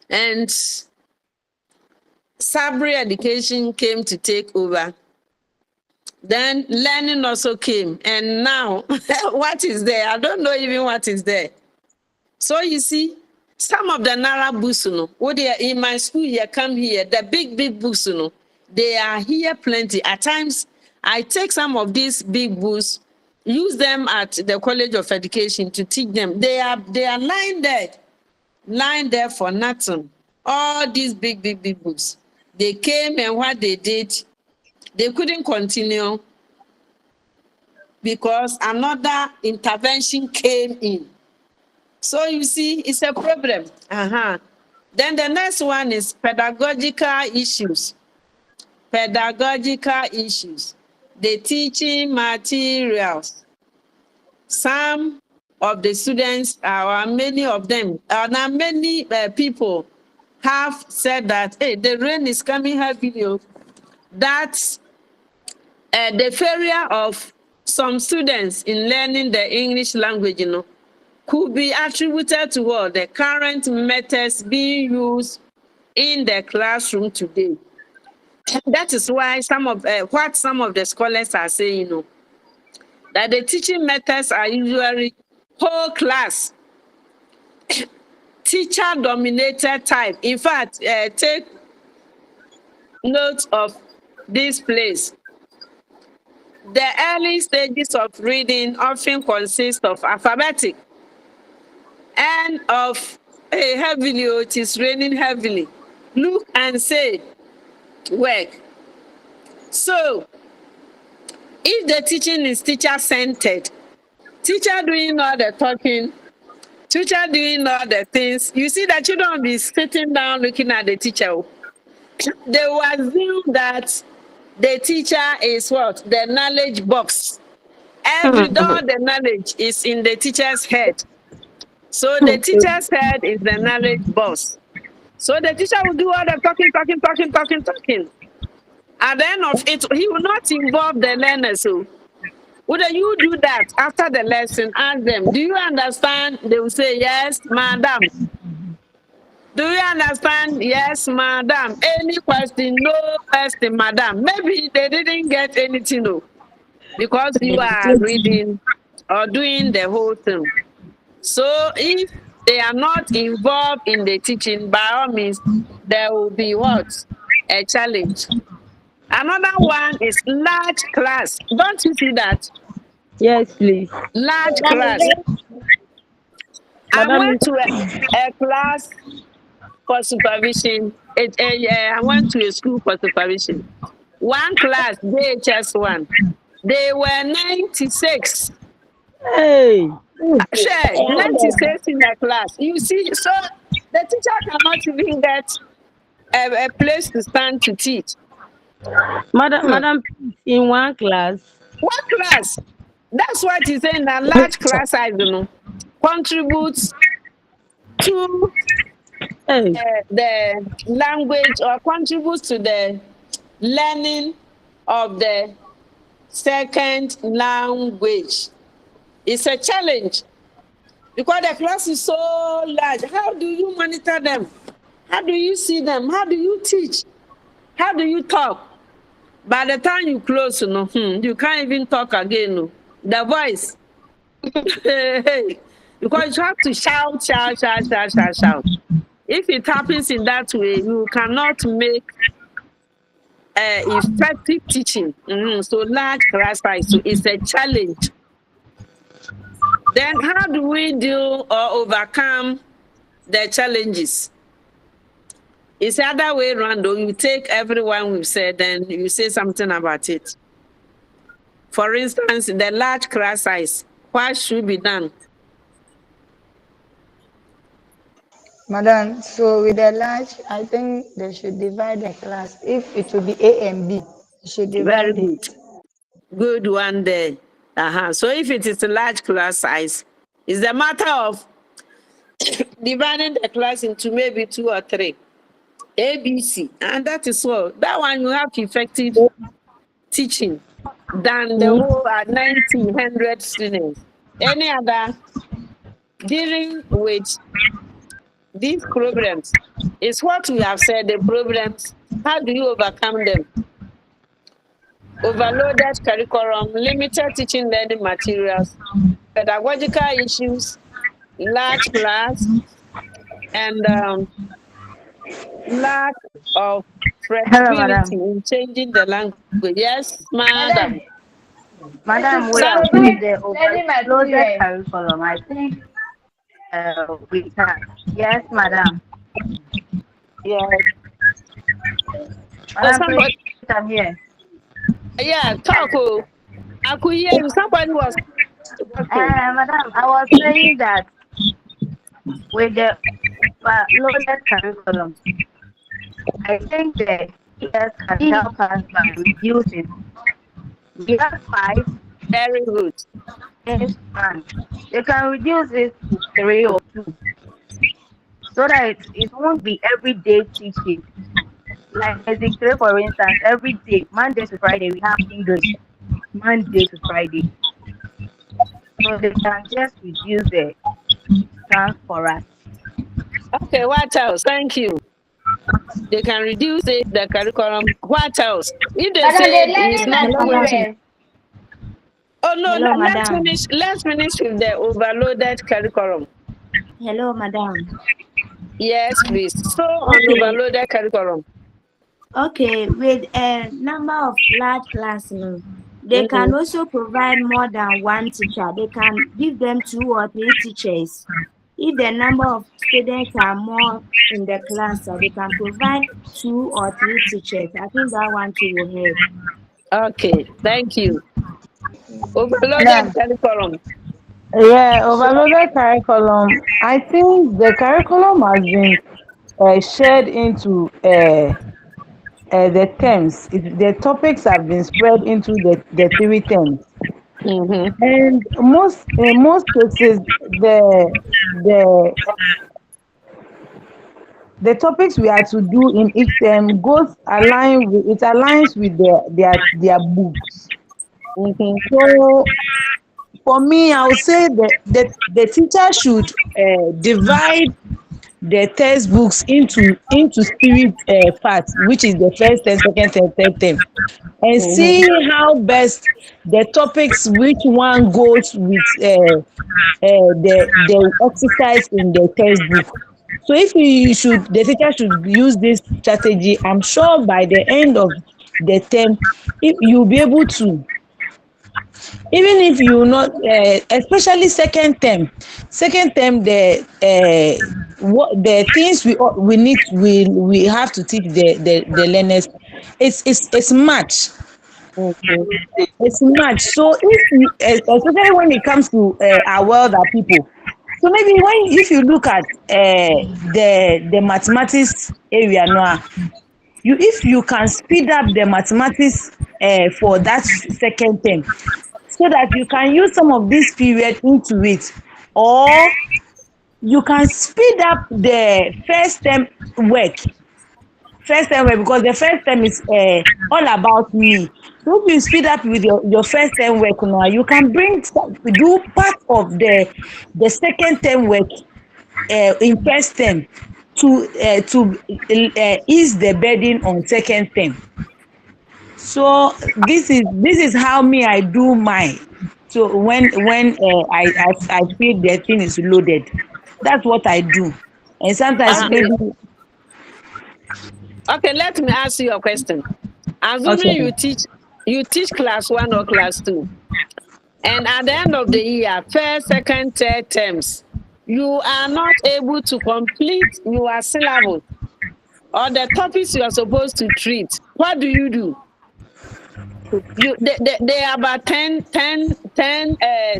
and Sabri Education came to take over. Then learning also came. And now, what is there? I don't know even what is there. So you see, some of the NARAP books, what they are in my school here, come here, the big books, they are here plenty. At times, I take some of these big books, use them at the College of Education to teach them. They are lying there for nothing. All these big books. They came, and what they did, they couldn't continue because another intervention came in. So you see, it's a problem. Then the next one is pedagogical issues. Pedagogical issues. The teaching materials. Some of the students, or many of them, now many people have said that, hey, the rain is coming heavily. That's the failure of some students in learning the English language, could be attributed to what the current methods being used in the classroom today. That is why some of the scholars are saying, that the teaching methods are usually whole class, teacher-dominated type. In fact, take note of this place. The early stages of reading often consist of alphabetic and of heavily, it is raining heavily. Look and say, work. So, if the teaching is teacher-centered, teacher doing all the talking, teacher doing all the things, you see that you don't be sitting down looking at the teacher. They will assume that the teacher is what? The knowledge box. All the knowledge is in the teacher's head. So the teacher's head is the knowledge box. So the teacher will do all the talking. At the end of it, he will not involve the learners. So would you do that after the lesson? Ask them, do you understand? They will say, yes, madam. Do you understand? Yes, madam. Any question? No question, madam. Maybe they didn't get anything, no, because you are reading or doing the whole thing. So if they are not involved in the teaching, by all means, there will be what? A challenge. Another one is large class. Don't you see that? Yes, please. Large class. I went to a class for supervision. I went to a school for supervision. One class, JHS1. They were 96. Hey. Sure, 96 in the class. You see, so the teacher cannot even get a place to stand to teach. Madam, in one class. One class. That's what he's saying, that large class size, contributes to the language, or contributes to the learning of the second language. It's a challenge because the class is so large. How do you monitor them? How do you see them? How do you teach? How do you talk? By the time you close, you can't even talk again. No. The voice. Because you have to shout. If it happens in that way, you cannot make effective teaching. So large class size, so it's a challenge. Then how do we deal or overcome the challenges? It's the other way around, though. You take everyone we've said, then you say something about it. For instance, the large class size, what should be done? Madam, so with the large, I think they should divide the class. If it will be A and B, they should divide Very good. Good one there. So if it is a large class size, it's a matter of dividing the class into maybe 2 or 3. A, B, C. And that is all. That one you have effective teaching than the whole 90, 100 students. Any other dealing with these problems is what we have said, the problems. How do you overcome them? Overloaded curriculum, limited teaching learning materials, pedagogical issues, large class, and lack of flexibility in changing the language. Yes, madam. Madam, we are with the overloaded curriculum. I think we can. Yes, madam. Yes. Madam, please, I'm here. Yeah, talk. I could hear you. Somebody was. Madam, I was saying that with the overloaded curriculum, I think the ES can help us by reducing. We have 5 Very good. each month. They can reduce it to 3 or 2 so that it won't be everyday teaching. Like basic 3, for instance, every day, Monday to Friday, we have English. Monday to Friday. So they can just reduce the chance for us. Okay, what else? Thank you. They can reduce the curriculum. What else? If they Madam, say the it's learning not Hello, good. madam. materials. Oh no, Hello, let's madam. finish. Let's finish with the overloaded curriculum. Hello, madam. Yes, please. So on Okay, overloaded curriculum. okay. With a number of large classrooms, they Mm-hmm. can also provide more than one teacher. They can give them 2 or 3 teachers. If the number of students are more in the class, they can provide 2 or 3 teachers. I think that one too will help. Okay, thank you. Overloaded Madam, curriculum. yeah, overloaded curriculum. I think the curriculum has been shared into the terms. The topics have been spread into the 3 terms. Mm-hmm. And most cases, the the topics we are to do in each term aligns with their books. Mm-hmm. So for me, I would say the teacher should divide the textbooks into spirit parts, which is the first term, second term, third term, and Mm-hmm. see how best the topics, which one goes with the exercise in the textbook. So if the teacher should use this strategy, I'm sure by the end of the term, if you'll be able to, even if you not especially second term, the things we need, we have to teach the learners, it's much. Mm-hmm. It's much. So if you, especially when it comes to our world, our people. So maybe if you look at the mathematics area now, if you can speed up the mathematics for that second term, so that you can use some of this period into it, or you can speed up the first term work, because the first term is all about me. So if you speed up with your first term work now, you can do part of the second term work in first term to ease the burden on second term. So this is how me I do mine. So when I feel the thing is loaded, that's what I do. And sometimes Okay. maybe Okay, let me ask you a question. okay. Assuming you teach class 1 or class 2, and at the end of the year, first, second, third terms, you are not able to complete your syllabus or the topics you are supposed to treat. What do you do? They are about 10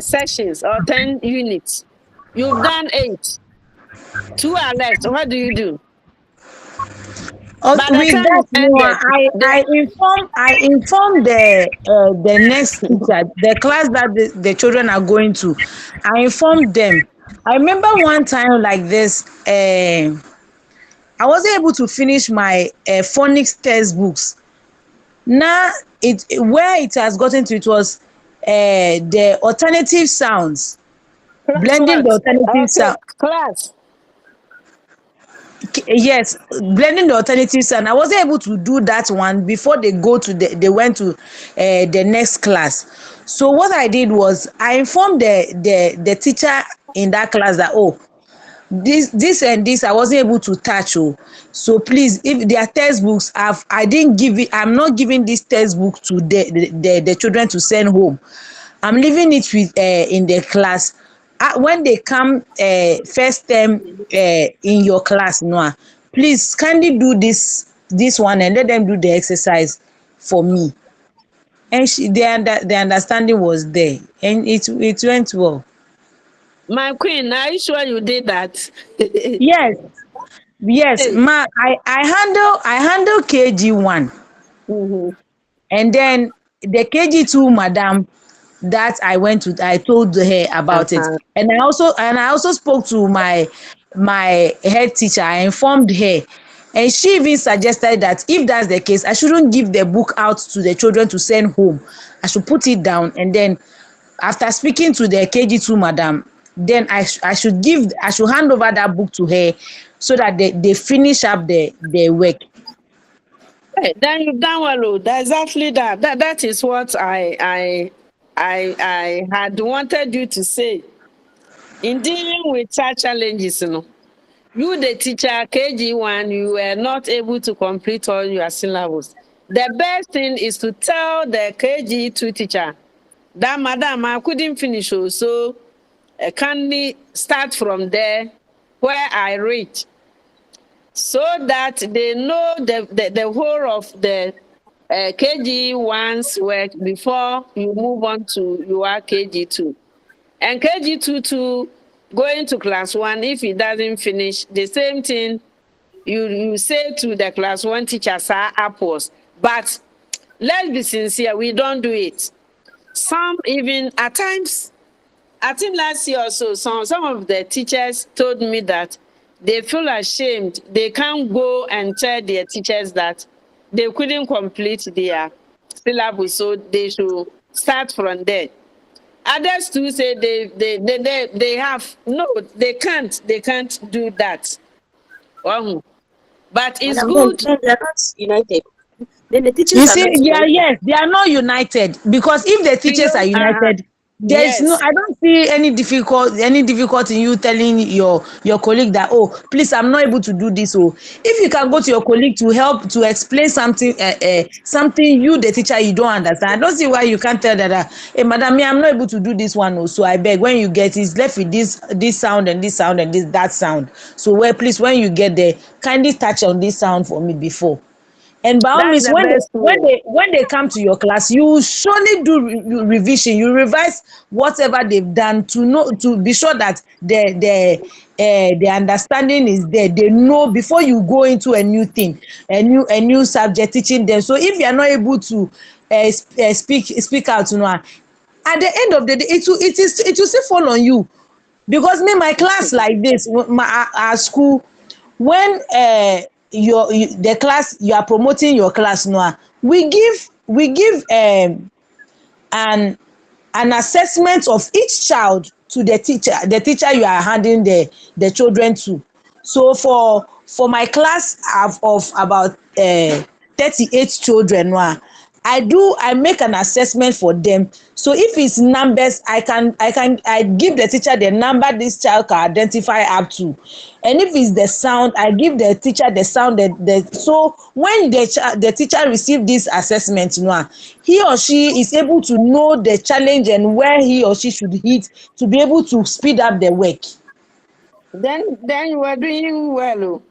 sessions or 10 units. You've done 8. 2 are left. What do you do? By the With time that, it's no, ended, I inform the next teacher, the class that the children are going to. I inform them. I remember one time like this. I wasn't able to finish my phonics textbooks. Now where it has gotten to, it was the alternative sounds, class blending the what? alternative Okay, sound. class. Yes, blending the alternatives, and I wasn't able to do that one before they went to the next class. So what I did was I informed the teacher in that class that, oh, this and this I wasn't able to touch, oh, so please, if their textbooks, I didn't give it, I'm not giving this textbook to the children to send home. I'm leaving it with in the class. When they come first term in your class, Noah, please kindly do this one and let them do the exercise for me. And the understanding was there, and it went well. My queen, are you sure you did that? Yes, Yes, Hey. ma, I handle KG1, Mm-hmm. and then the KG2 madam that I told her about it. Uh-huh. And I also spoke to my head teacher. I informed her. And she even suggested that if that's the case, I shouldn't give the book out to the children to send home. I should put it down, and then after speaking to the KG2 madam, then I should hand over that book to her so that they finish up the work. Hey, then you've done well. Oh. That's exactly that. That is what I had wanted you to say. In dealing with such challenges, you the teacher, KG1, you were not able to complete all your syllables. The best thing is to tell the KG2 teacher that, madam, I couldn't finish, so kindly start from there where I reach, so that they know the whole of the KG1's work before you move on to your KG2. And KG2 too, going to class 1, if it doesn't finish, the same thing you say to the class 1 teacher, sir, upwards. But let's be sincere, we don't do it. Some even at times, I think last year or so, some of the teachers told me that they feel ashamed. They can't go and tell their teachers that they couldn't complete their syllabus, so they should start from there. Others too say they have no, they can't do that. But it's Madam, good. then they are not united. Then the You teachers are see, not yeah, united. yes, they are not united, because if the teachers are Uh-huh. united, there's no, Yes. I don't see any difficulty in you telling your colleague that, oh, please, I'm not able to do this. Oh, if you can go to your colleague to help to explain something, something you the teacher you don't understand, I don't see why you can't tell that, hey, madam, me, I'm not able to do this one. Oh, so I beg, when you get it's left with this sound and this sound and that sound. So, well, please, when you get there, kindly touch on this sound for me before. And by all That's means, the best way. when they come to your class, you surely do revision. You revise whatever they've done to know, to be sure that the understanding is there. They know before you go into a new thing, a new subject teaching them. So if you are not able to speak out, at the end of the day, it will still fall on you. Because me, my class like this, our school, when the class, you are promoting your class now, we give an assessment of each child to the teacher you are handing the children to. So for my class of about 38 children now, I make an assessment for them. So if it's numbers, I give the teacher the number this child can identify up to. And if it's the sound, I give the teacher the sound, so when the teacher receive this assessment now, he or she is able to know the challenge and where he or she should hit to be able to speed up the work. Then you are doing well. Oh.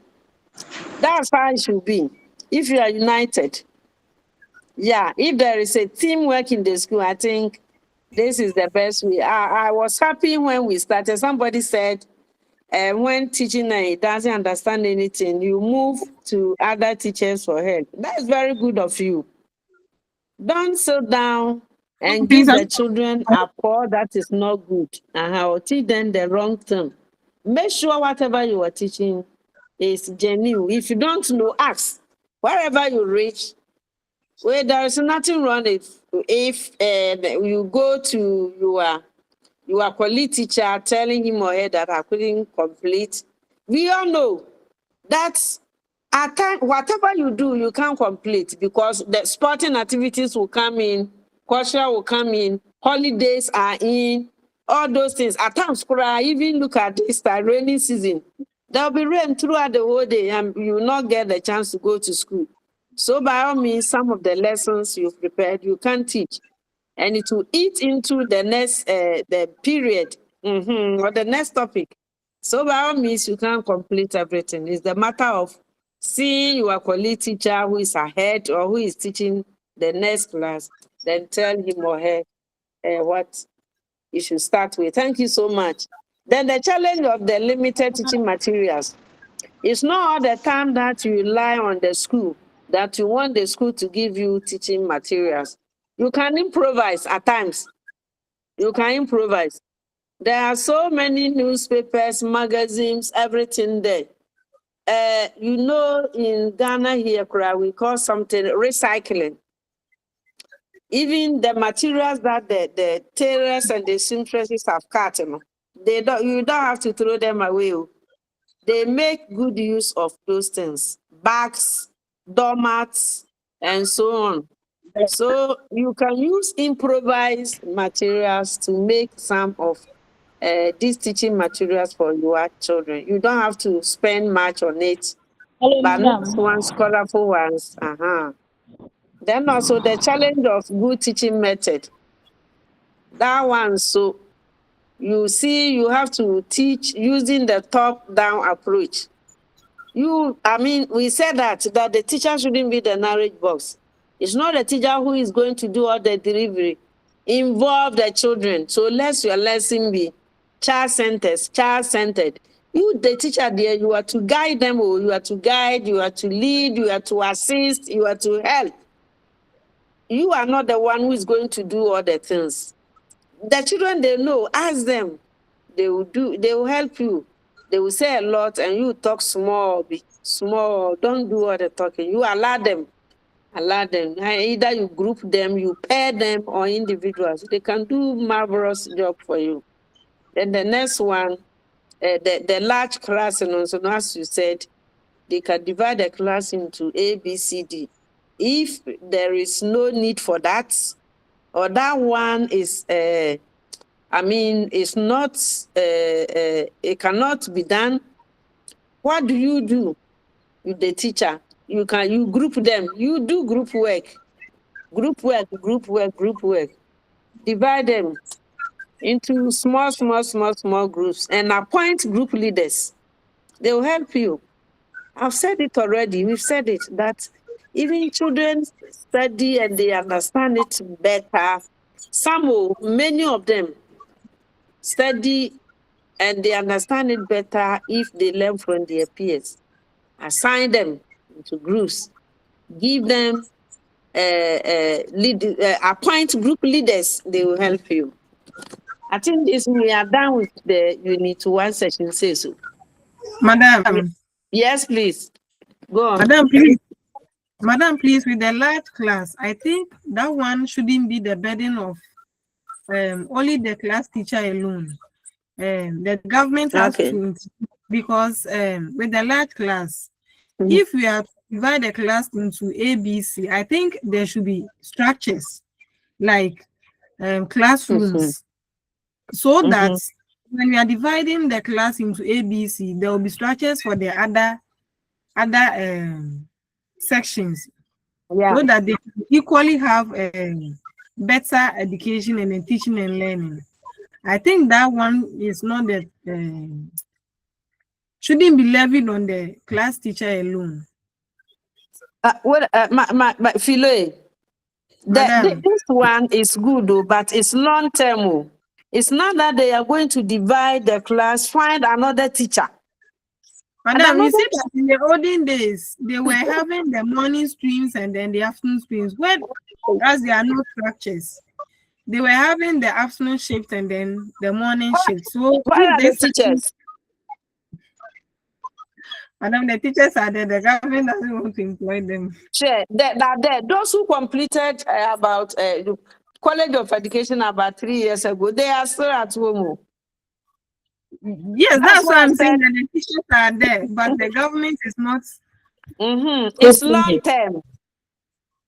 That's how it should be. If you are united. Yeah, if there is a teamwork in the school, I think this is the best way. I was happy when we started. Somebody said, when teaching and he doesn't understand anything, you move to other teachers for help. That's very good of you. Don't sit down and give the children a call that is not good. Or teach them the wrong thing. Make sure whatever you are teaching is genuine. If you don't know, ask. Wherever you reach, well, there is nothing wrong if you go to your colleague teacher telling him or her that I couldn't complete. We all know that at time, whatever you do, you can't complete because the sporting activities will come in, culture will come in, holidays are in, all those things. At times, even look at this rainy season. There'll be rain throughout the whole day and you will not get the chance to go to school. So by all means, some of the lessons you've prepared, you can teach. And it will eat into the next the period or the next topic. So by all means, you can't complete everything. It's the matter of seeing your colleague teacher who is ahead or who is teaching the next class, then tell him or her what you should start with. Thank you so much. Then the challenge of the limited teaching materials. It's not all the time that you rely on the school, that you want the school to give you teaching materials. You can improvise at times. You can improvise. There are so many newspapers, magazines, everything there. In Ghana here, we call something recycling. Even the materials that the tailors and the seamstresses have cut, you don't have to throw them away. They make good use of those things, bags, doormats, and so on. So you can use improvised materials to make some of these teaching materials for your children. You don't have to spend much on it, Hello, but madam. not ones, colorful ones. Then also the challenge of good teaching method. That one, so you see, you have to teach using the top-down approach. We said that the teacher shouldn't be the narrative box. It's not the teacher who is going to do all the delivery. Involve the children. So let your lesson be child-centered. You, the teacher there, you are to guide them, or you are to guide, you are to lead, you are to assist, you are to help. You are not the one who is going to do all the things. The children, they know, ask them. They will help you. They will say a lot and you talk small, don't do all the talking. You allow them. Either you group them, you pair them, or individuals. They can do marvelous job for you. Then the next one, the large class, and also as you said, they can divide the class into A, B, C, D. If there is no need for that, or that one is it's not, it cannot be done. What do? You, the teacher, you group them. You do group work. Divide them into small groups and appoint group leaders. They will help you. I've said it already. We've said it, that even children study and they understand it better. Many of them study and they understand it better if they learn from their peers. Assign them into groups. Give them appoint group leaders. They will help you. I think we are done with the unit 1 session. Say so. Madam. Yes, please. Go on. Madam, please, with the large class, I think that one shouldn't be the burden of only the class teacher alone. The government has to, because with the large class, if we are to divide the class into ABC, I think there should be structures like classrooms, so that when we are dividing the class into ABC, there will be structures for the other sections, so that they equally have better education and teaching and learning. I think that one is not that shouldn't be levied on the class teacher alone. Philo, this one is good though, but it's long term. It's not that they are going to divide the class, find another teacher. Madam, you said that in the olden days, they were having the morning streams and then the afternoon streams, whereas there are no structures. They were having the afternoon shift and then the morning shift. So where are the teachers? Madam, the teachers are there. The government doesn't want to employ them. Sure, they're there. Those who completed about College of Education about 3 years ago, they are still at home. Yes, that's what I'm saying. That the teachers are there, but the government is not. It's long term.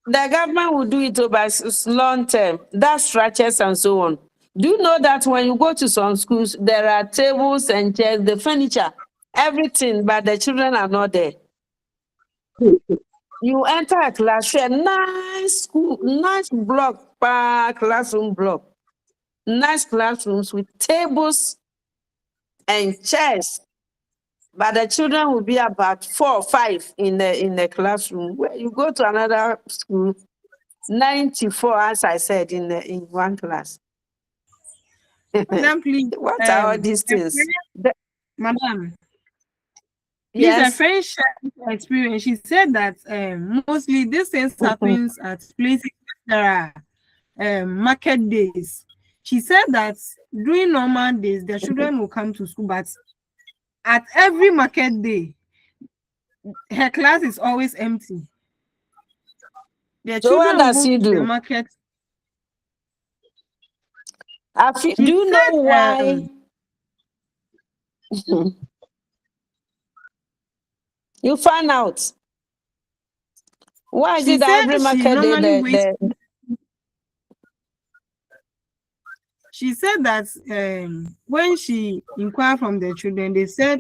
The government will do it, but it's long term. That's structures and so on. Do you know that when you go to some schools, there are tables and chairs, the furniture, everything, but the children are not there. You enter a classroom, nice school, nice block, classroom block, nice classrooms with tables and chairs, but the children will be about 4 or 5 in the classroom. Where you go to another school, 94, as I said, in one class. Madam, please. What are all these things? Madam, Please, a Yes. friend shared her experience. She said that mostly this things happens at places there are market days. She said that during normal days, the children will come to school, but at every market day, her class is always empty. The So what children will does go he to the do? market. Do She you know said, why? You find out. Why is she it that said every she market day normally waits. the She said that when she inquired from the children, they said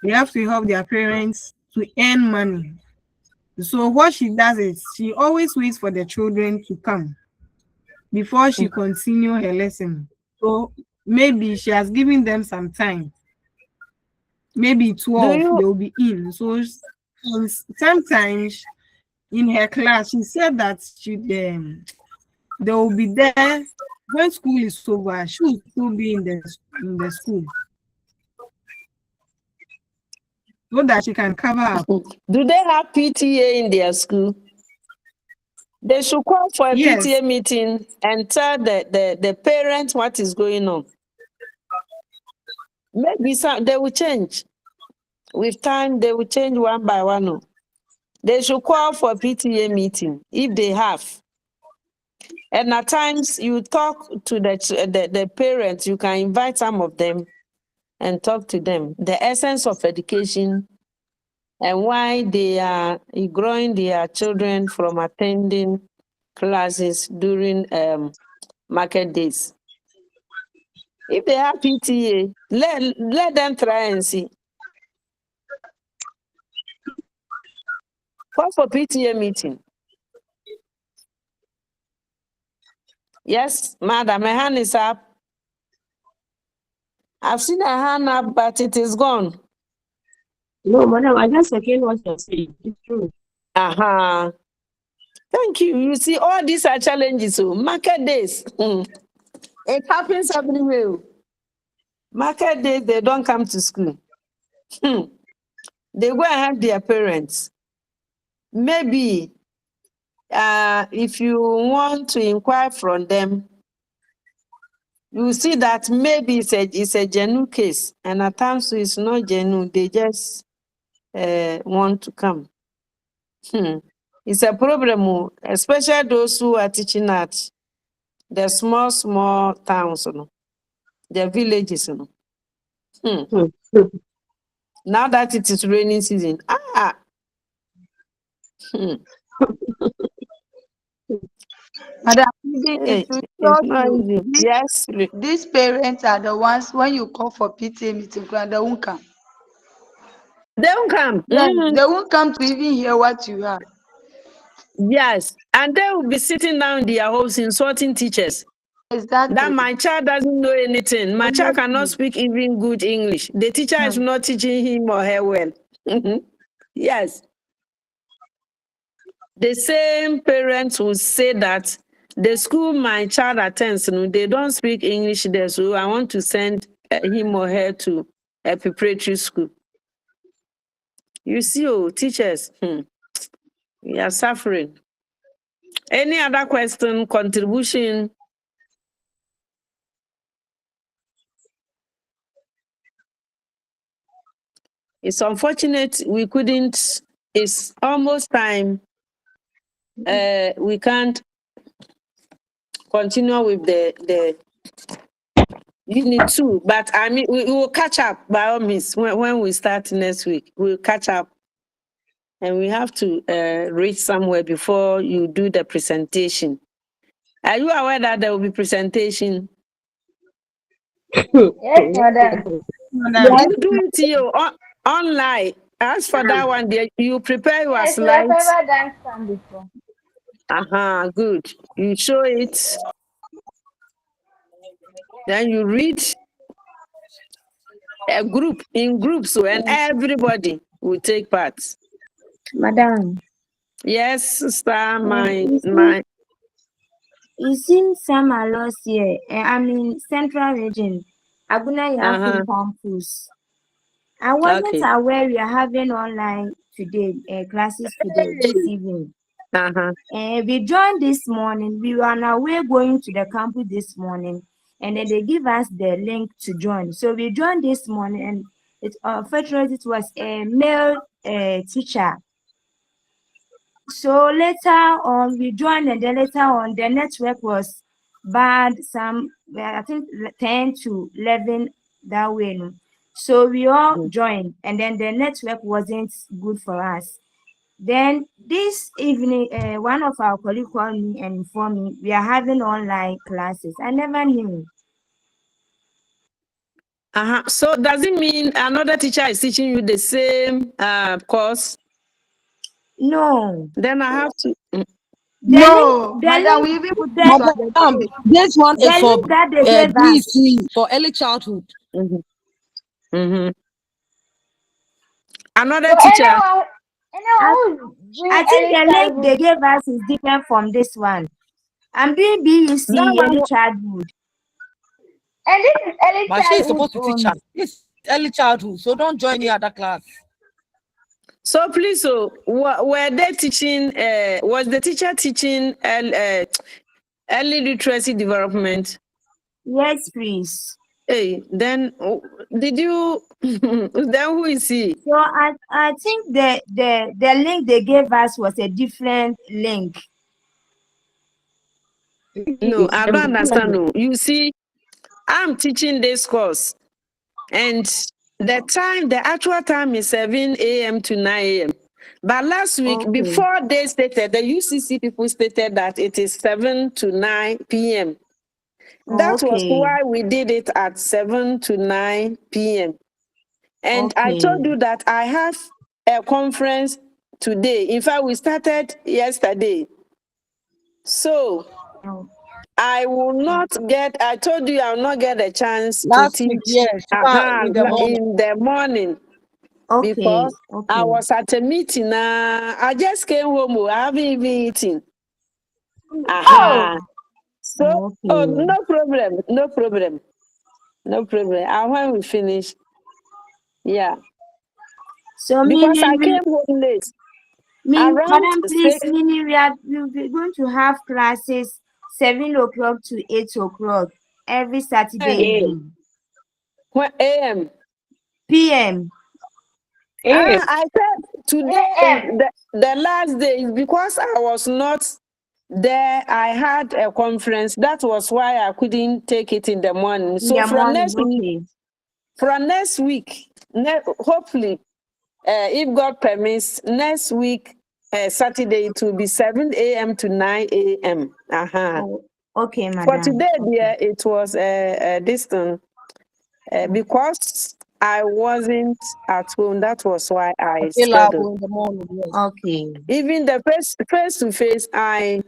they have to help their parents to earn money. So what she does is she always waits for the children to come before she continue her lesson. So maybe she has given them some time. Maybe 12 they will be in. So sometimes in her class, she said that they will be there when school is over. She will still be in the school so that she can cover up. do they have PTA in their school? They should call for a Yes. PTA meeting and tell the parents what is going on. Maybe they will change. With time, they will change one by one. They should call for a PTA meeting if they have. And at times, you talk to the parents, you can invite some of them and talk to them. The essence of education and why they are growing their children from attending classes during market days. If they have PTA, let them try and see. Call for PTA meeting. Yes, madam, my hand is up. I've seen a hand up, but it is gone. No, madam, I just second what you're saying. It's true. Uh-huh. Thank you. You see, all these are challenges. So market days. It happens everywhere. Market days, they don't come to school. They go and help their parents. Maybe if you want to inquire from them, you see that maybe it's a genuine case, and at times it's not genuine. They just want to come. It's a problem, especially those who are teaching at the small towns, the villages. Now that it is raining season, Madam, it will it's shock not you. easy. Yes. These parents are the ones when you call for PTA meeting, they won't come. They won't come. Yes, they won't come to even hear what you have. Yes, and they will be sitting down in their homes insulting teachers. Exactly. That my child doesn't know anything. My child cannot speak even good English. The teacher is not teaching him or her well. Yes. The same parents will say that the school my child attends, they don't speak English there, so I want to send him or her to a preparatory school. You see, teachers, we are suffering. Any other question, contribution? It's unfortunate we couldn't. It's almost time. We can't continue with the unit 2, but I mean we will catch up by all means when we start next week. We'll catch up, and we have to reach somewhere before you do the presentation. Are you aware that there will be presentation? Yes, madam. You do it online. As for that one, you prepare your Yes, we have slides. ever done some before. Good. You show it. Then you read in groups, and everybody will take part. Madam. Yes, sister, It seems some are lost here. I mean, Central Region, Aguna Yafu campus. I wasn't Okay. aware we are having online today, classes today, this evening. Uh-huh. We joined this morning. We were on our way going to the campus this morning, and then they give us the link to join. So we joined this morning, and fortunately it was a male teacher. So later on, we joined, and then later on, the network was bad. I think 10 to 11 that way. No? So we all joined, and then the network wasn't good for us. Then this evening, one of our colleagues called me and informed me we are having online classes. I never knew. Uh-huh. So does it mean another teacher is teaching you the same course? No. Then I have to. No, madam, we even put this on the Madam, page. this one the is for link that they gave us. BC, for early childhood. Another So teacher. anyone who's doing I think early the link they childhood, gave us is different from this one. I'm doing BUC That one, early childhood. and this is early But she is childhood supposed to teach only. us. It's early childhood, so don't join any other class. so please, so were they teaching? Was the teacher teaching early literacy development? Yes, please. Hey, then did you? Then who is he? So I think the link they gave us was a different link. No, I don't understand. No, you see, I'm teaching this course, and the actual time is 7 a.m. to 9 a.m. But last week, Okay. before they stated, the UCC people stated that it is 7 to 9 p.m. That was Okay. why we did it at 7 to 9 p.m. And I Okay. told you that I have a conference today. In fact, we started yesterday. So Oh, I will not get, I told you I will not get a chance to Last week, teach yes, in the morning. in the morning okay. because I Okay. was at a meeting. I just came home. I haven't even eaten. Oh, So, Okay. no problem. No problem. No problem. And when we finish, yeah. So Because I meaning came home late. Madam, Around please, 6. meaning we'll be going to have classes 7 o'clock to 8 o'clock every Saturday evening. When AM. PM. I said today AM. the last day is because I was not there. I had a conference. That was why I couldn't take it in the morning. In So the morning, okay. from next week, hopefully, if God permits, next week, Saturday, it will be 7 a.m. to 9 a.m. Oh, okay, For madam. today, Okay. dear, it was distant because I wasn't at home. That was why I scheduled. In the morning, yes. Okay. Even the face to face, I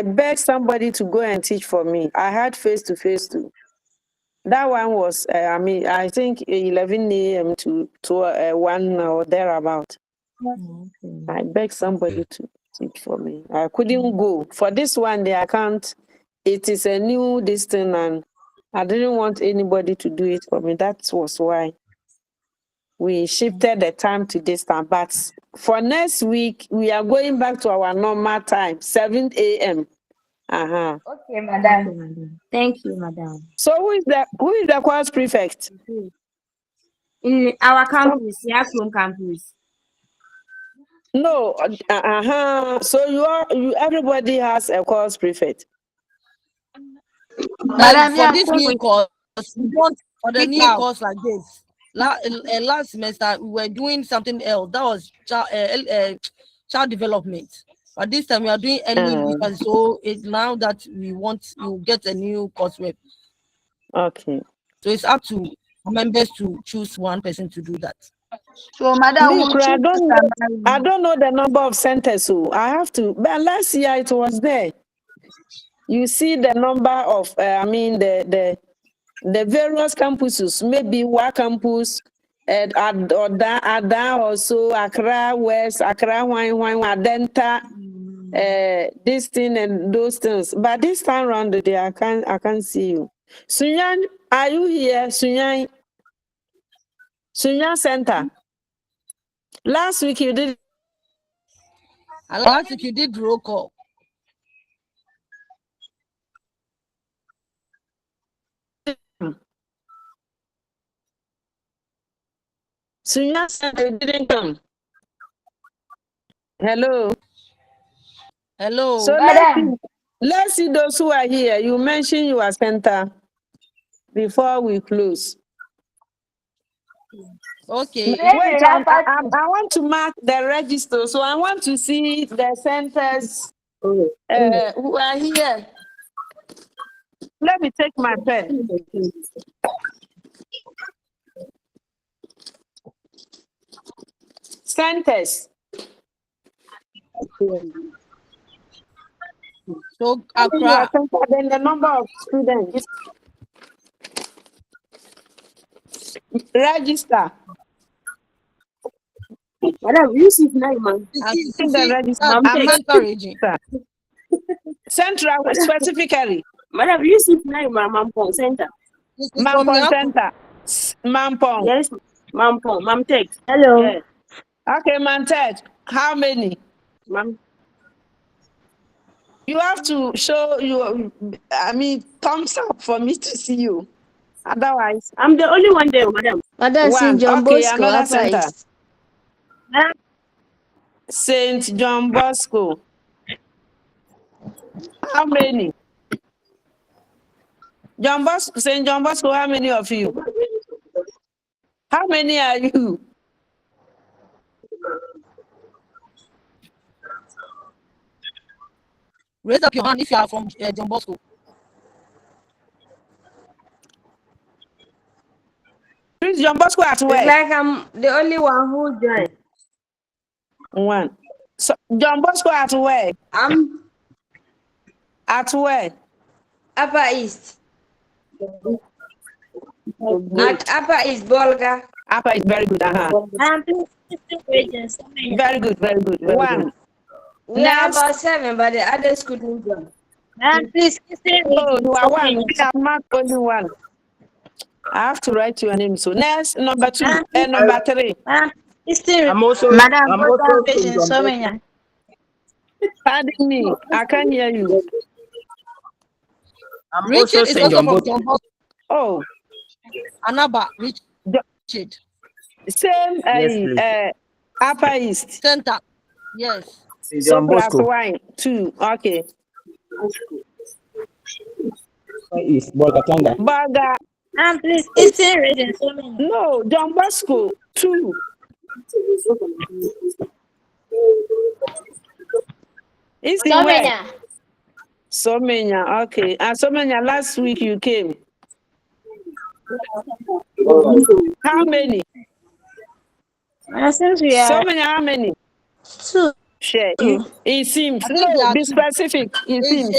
begged somebody to go and teach for me. I had face to face too. That one was, I think 11 a.m. to 1 or thereabout. Okay. I begged somebody to teach for me. I couldn't go. For this one, I can't. It is a new distance, and I didn't want anybody to do it for me. That was why we shifted the time to this time. But for next week, we are going back to our normal time, 7 a.m. Okay, madam. Okay, madam. Thank you, madam. So who is the course prefect? In our campus, Yakron campus. No, So everybody has a course prefect. Like Madam, for yeah, this new course, we want for the new out. course like this. Last semester we were doing something else. That was child development. But this time we are doing early literacy. So it's now that we want you get a new course web. Okay. So it's up to members to choose one person to do that. So, madam, we'll choose I don't know the number of centers. So I have to. But last year it was there. You see the number of. The various campuses. Maybe one campus. Ada also Accra West, Accra Wine, Adenta. This thing and those things. But this time around the day, I can't see you. Sunyan, are you here? Sunyan. Sunya Center. Last week you did. Last week you did roll call. Sunya Center, you didn't come. Hello. Hello. So let's see those who are here. You mentioned your center before we close. Okay. Wait, I want to mark the register, so I want to see the centers who are here. Let me take my pen. Centers. So Accra. Then the number of students. Register. Madam, you see now, man. Central specifically. Madam, you see now, Mampong Center. Mampong Center. Mampong. Yes, Mampong. Mamtek. Hello. Yes. Okay, Mamtek. How many? Ma'am. You have to show you, thumbs up for me to see you. Otherwise, I'm the only one there, madam. Madam, St. John Bosco. Another center. St. John Bosco. How many? St. John Bosco, how many of you? How many are you? Raise up your hand if you are from John Bosco. Please, John Bosco at where? It's like I'm the only one who joined. One. So John Bosco at where? I'm at where? Upper East. At Upper East, Bolga. Upper East, very good. Very good, very good. One. We are about 7, but the others couldn't join. Please, oh, you are one. We are not only one. I have to write your name. So next, number 2 and number 3. I'm also patient. So many. Pardon me, I can't hear you. Richard is also from John Bosco. Oh, Anaba, Richard. Same Upper East Center. Yes. So plus 1, 2. Okay. Is Bolga. Please, Eastern region. So many. No, John Bosco 2. Eastern where? So many. Okay. And so many. Last week you came. How many? Since we are so many. How many? 2. Share. It seems. No, be specific. It seems.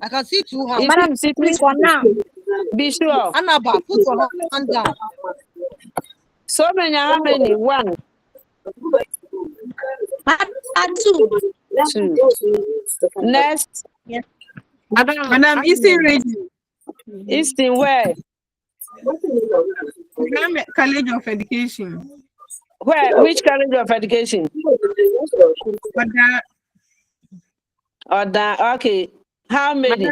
I can see 2 hands. It seems. Please for now. Be sure. Anaba, put your hand down. So many. How many? 1. 2. 2. Next. Yes. Madam, Eastern region. Eastern where? College of Education. Where? Which college of education? Okay. How many?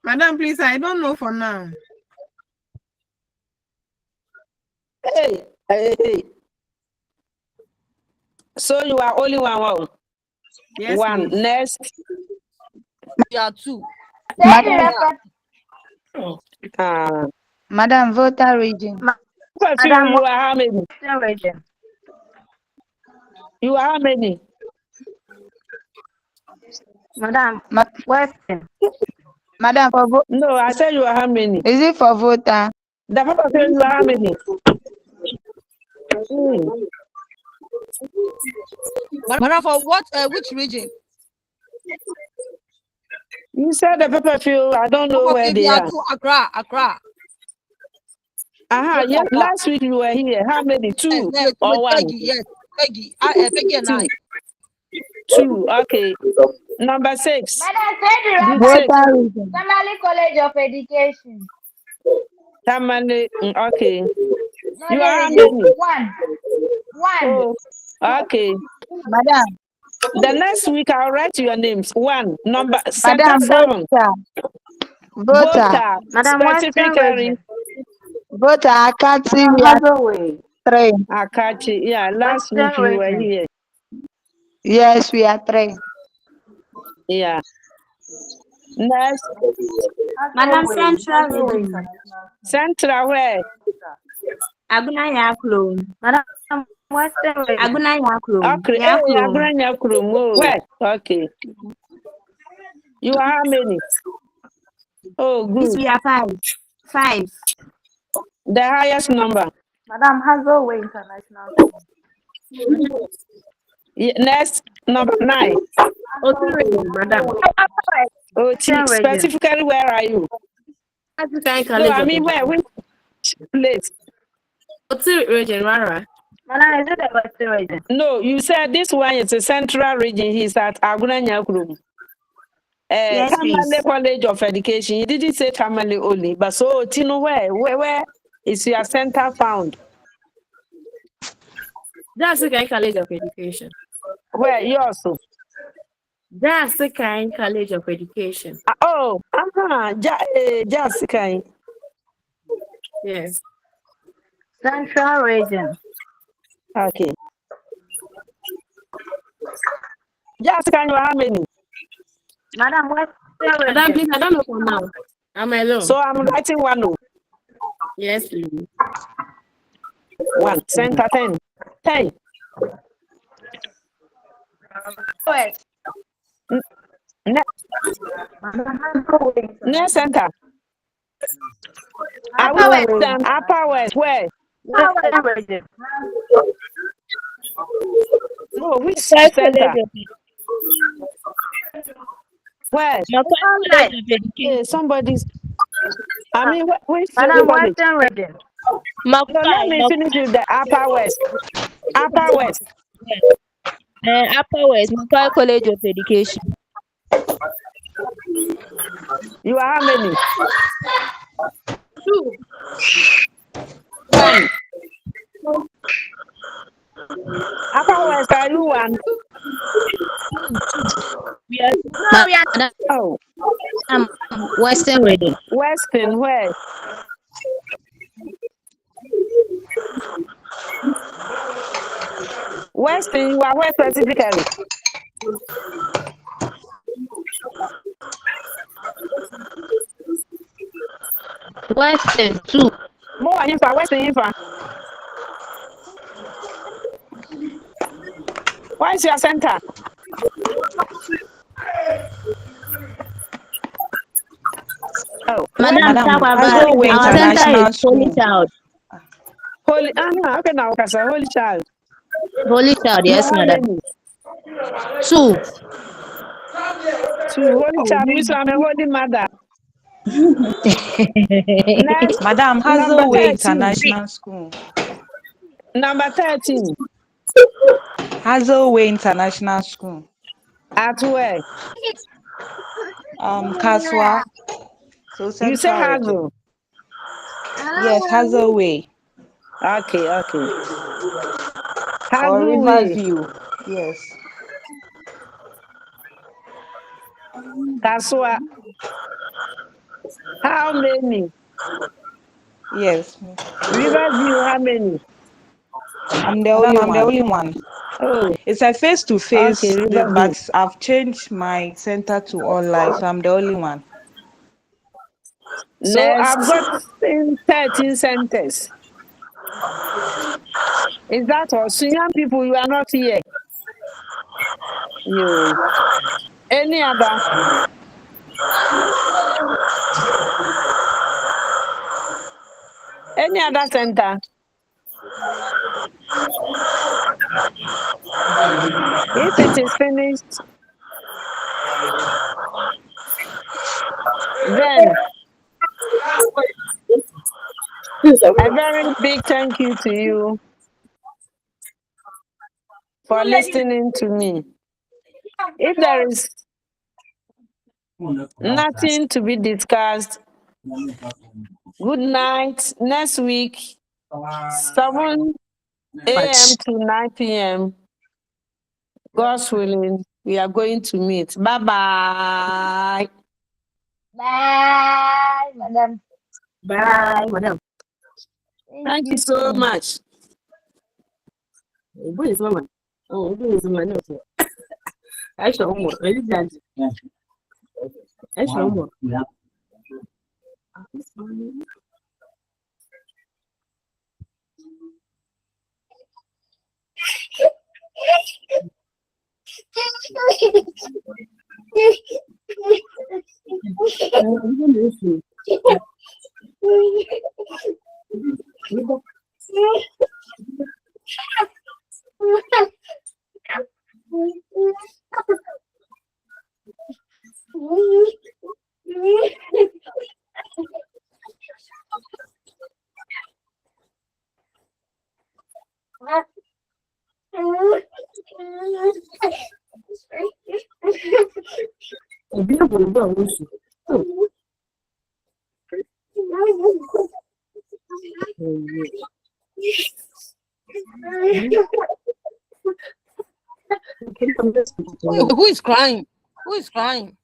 Madam, please, I don't know for now. Hey. So you are only one. Yes, 1. please. Next. You are 2. Madam, voter region. Madam, you are how many? Region. You are how many? Madam, Western. Madam, for No, I said you are how many? is it for voter? The papa said you are how many? Madam, for what? Which region? You said the pepper field. I don't know where they are. Accra. Yes. Last week you were here. How many? 2 or 1? Peggy, yes. Peggy and I. 2. Okay. Number 6. Madam, Voter region. Somali College of Education. Tamale, okay. No, You there are how is many? one. Oh, okay. Madam, The next week I'll write your names. One, number, center Madam, 7. Voter. Voter, Madam, Western specifically. region. Voter Akati, Madam, we are Hathaway. 3. Akachi. Yeah, last Western week you were region. here. Yes, we are 3. Yeah. Next, Madam Hathaway. Central Hathaway Region. International School. Central where? Agunaya Clone. Madam, Western region. Agunaya Clone. Okay. Ya Hey, Clone. Agranya Kurum. Oh, where? Okay. You are how many? Oh, This good. we are 5. 5. The highest number. Madam, Hathaway International School. Next, number 9. Otu region, madam. Oh, Western region. specifically, where are you? African No, College I of mean, where? Education. Which place? Otu region, Rara. Madam, is it the Western region? No, you said this one is a central region. He's at Agranya Kurum. Yes, Tamale please. College of Education. You didn't say Tamale only, but so Tino, where is your center found? That's the kind College of Education. Where you also? That's the kind College of Education. Jessica. Yes. Central region. Okay. Jessica, you how many? Madam, Western Madam, region. please, I don't know for now. I'm alone. So I'm writing 1. Yes, please. 1. Center 10. 10. West. Madam, Hathaway Near center. Upper West. Upper West. Where? Western region. No, which Makai center? College Where? of Education. Hey, somebody's. I mean, which Madam, college? Western region. No, let me finish with the Upper West. Upper West. Upper West, Makai College of Education. You are how many? 2. 1. Upper West, are you 1? We are No, we are Oh, Western region. Western, where? Western, you are where specifically? Western 2. More info, Western info. Where is your center? Oh, Madam, Hathaway our center International is Holy School. Child. Holy, okay, now, Holy Child. Holy Child, You are yes, how madam. many? 2. 2. Holy Child, which I'm a holy mother. Next, Madam, number Hathaway 13. International School. Number 13. Hathaway International School. At where? Kaswa. So You say Central region. Hazel. Yes, Hathaway. Okay. Or Hazel Way. Riverview. Yes. Kaswa. How many? Yes. Riverview, how many? I'm the only one. Oh, It's a face-to-face, okay, Riverview. but I've changed my center to online, so I'm the only one. So I've Next. got 13 centers. Is that all? So young people, you are not here. You. Any other? Any other center? If it is finished, then a very big thank you to you for listening to me. If there is nothing to be discussed, Good night. Next week, 7 a.m. to 9 p.m. God's willing, we are going to meet. Bye-bye. Bye, madam. Bye, madam. Thank you so much. What is mama? Oh, what is my note? I shall more. Ready, Dad? I shall more. Who is crying? Who is crying?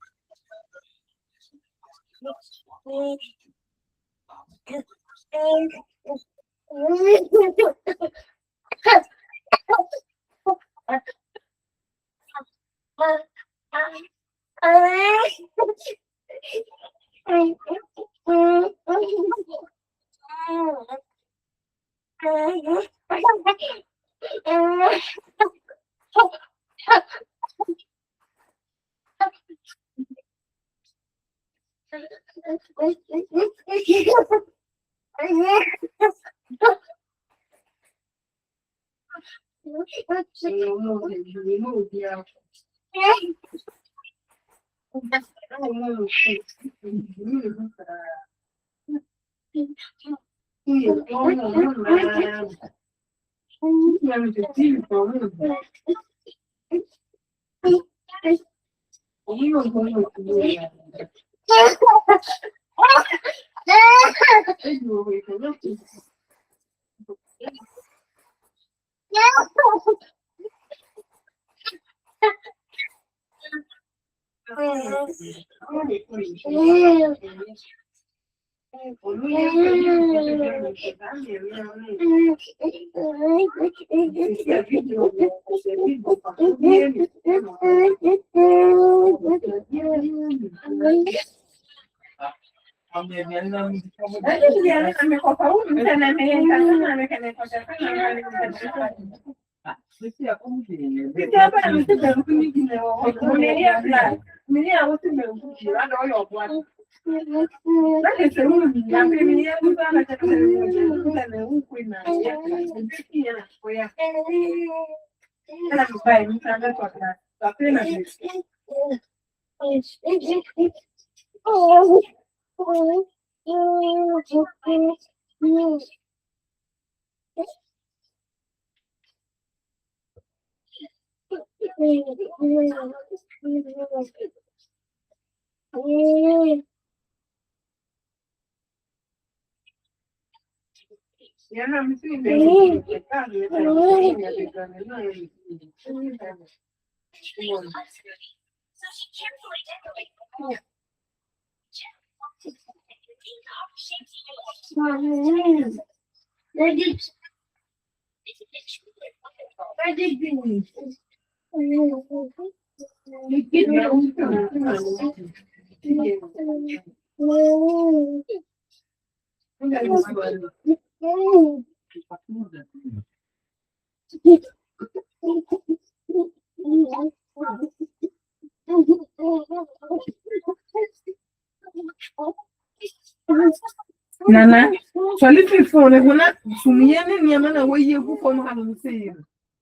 Nana, solitary phone, when I Sumian and Yaman away you from having say,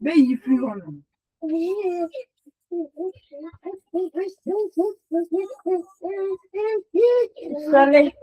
they you free on. Sorry.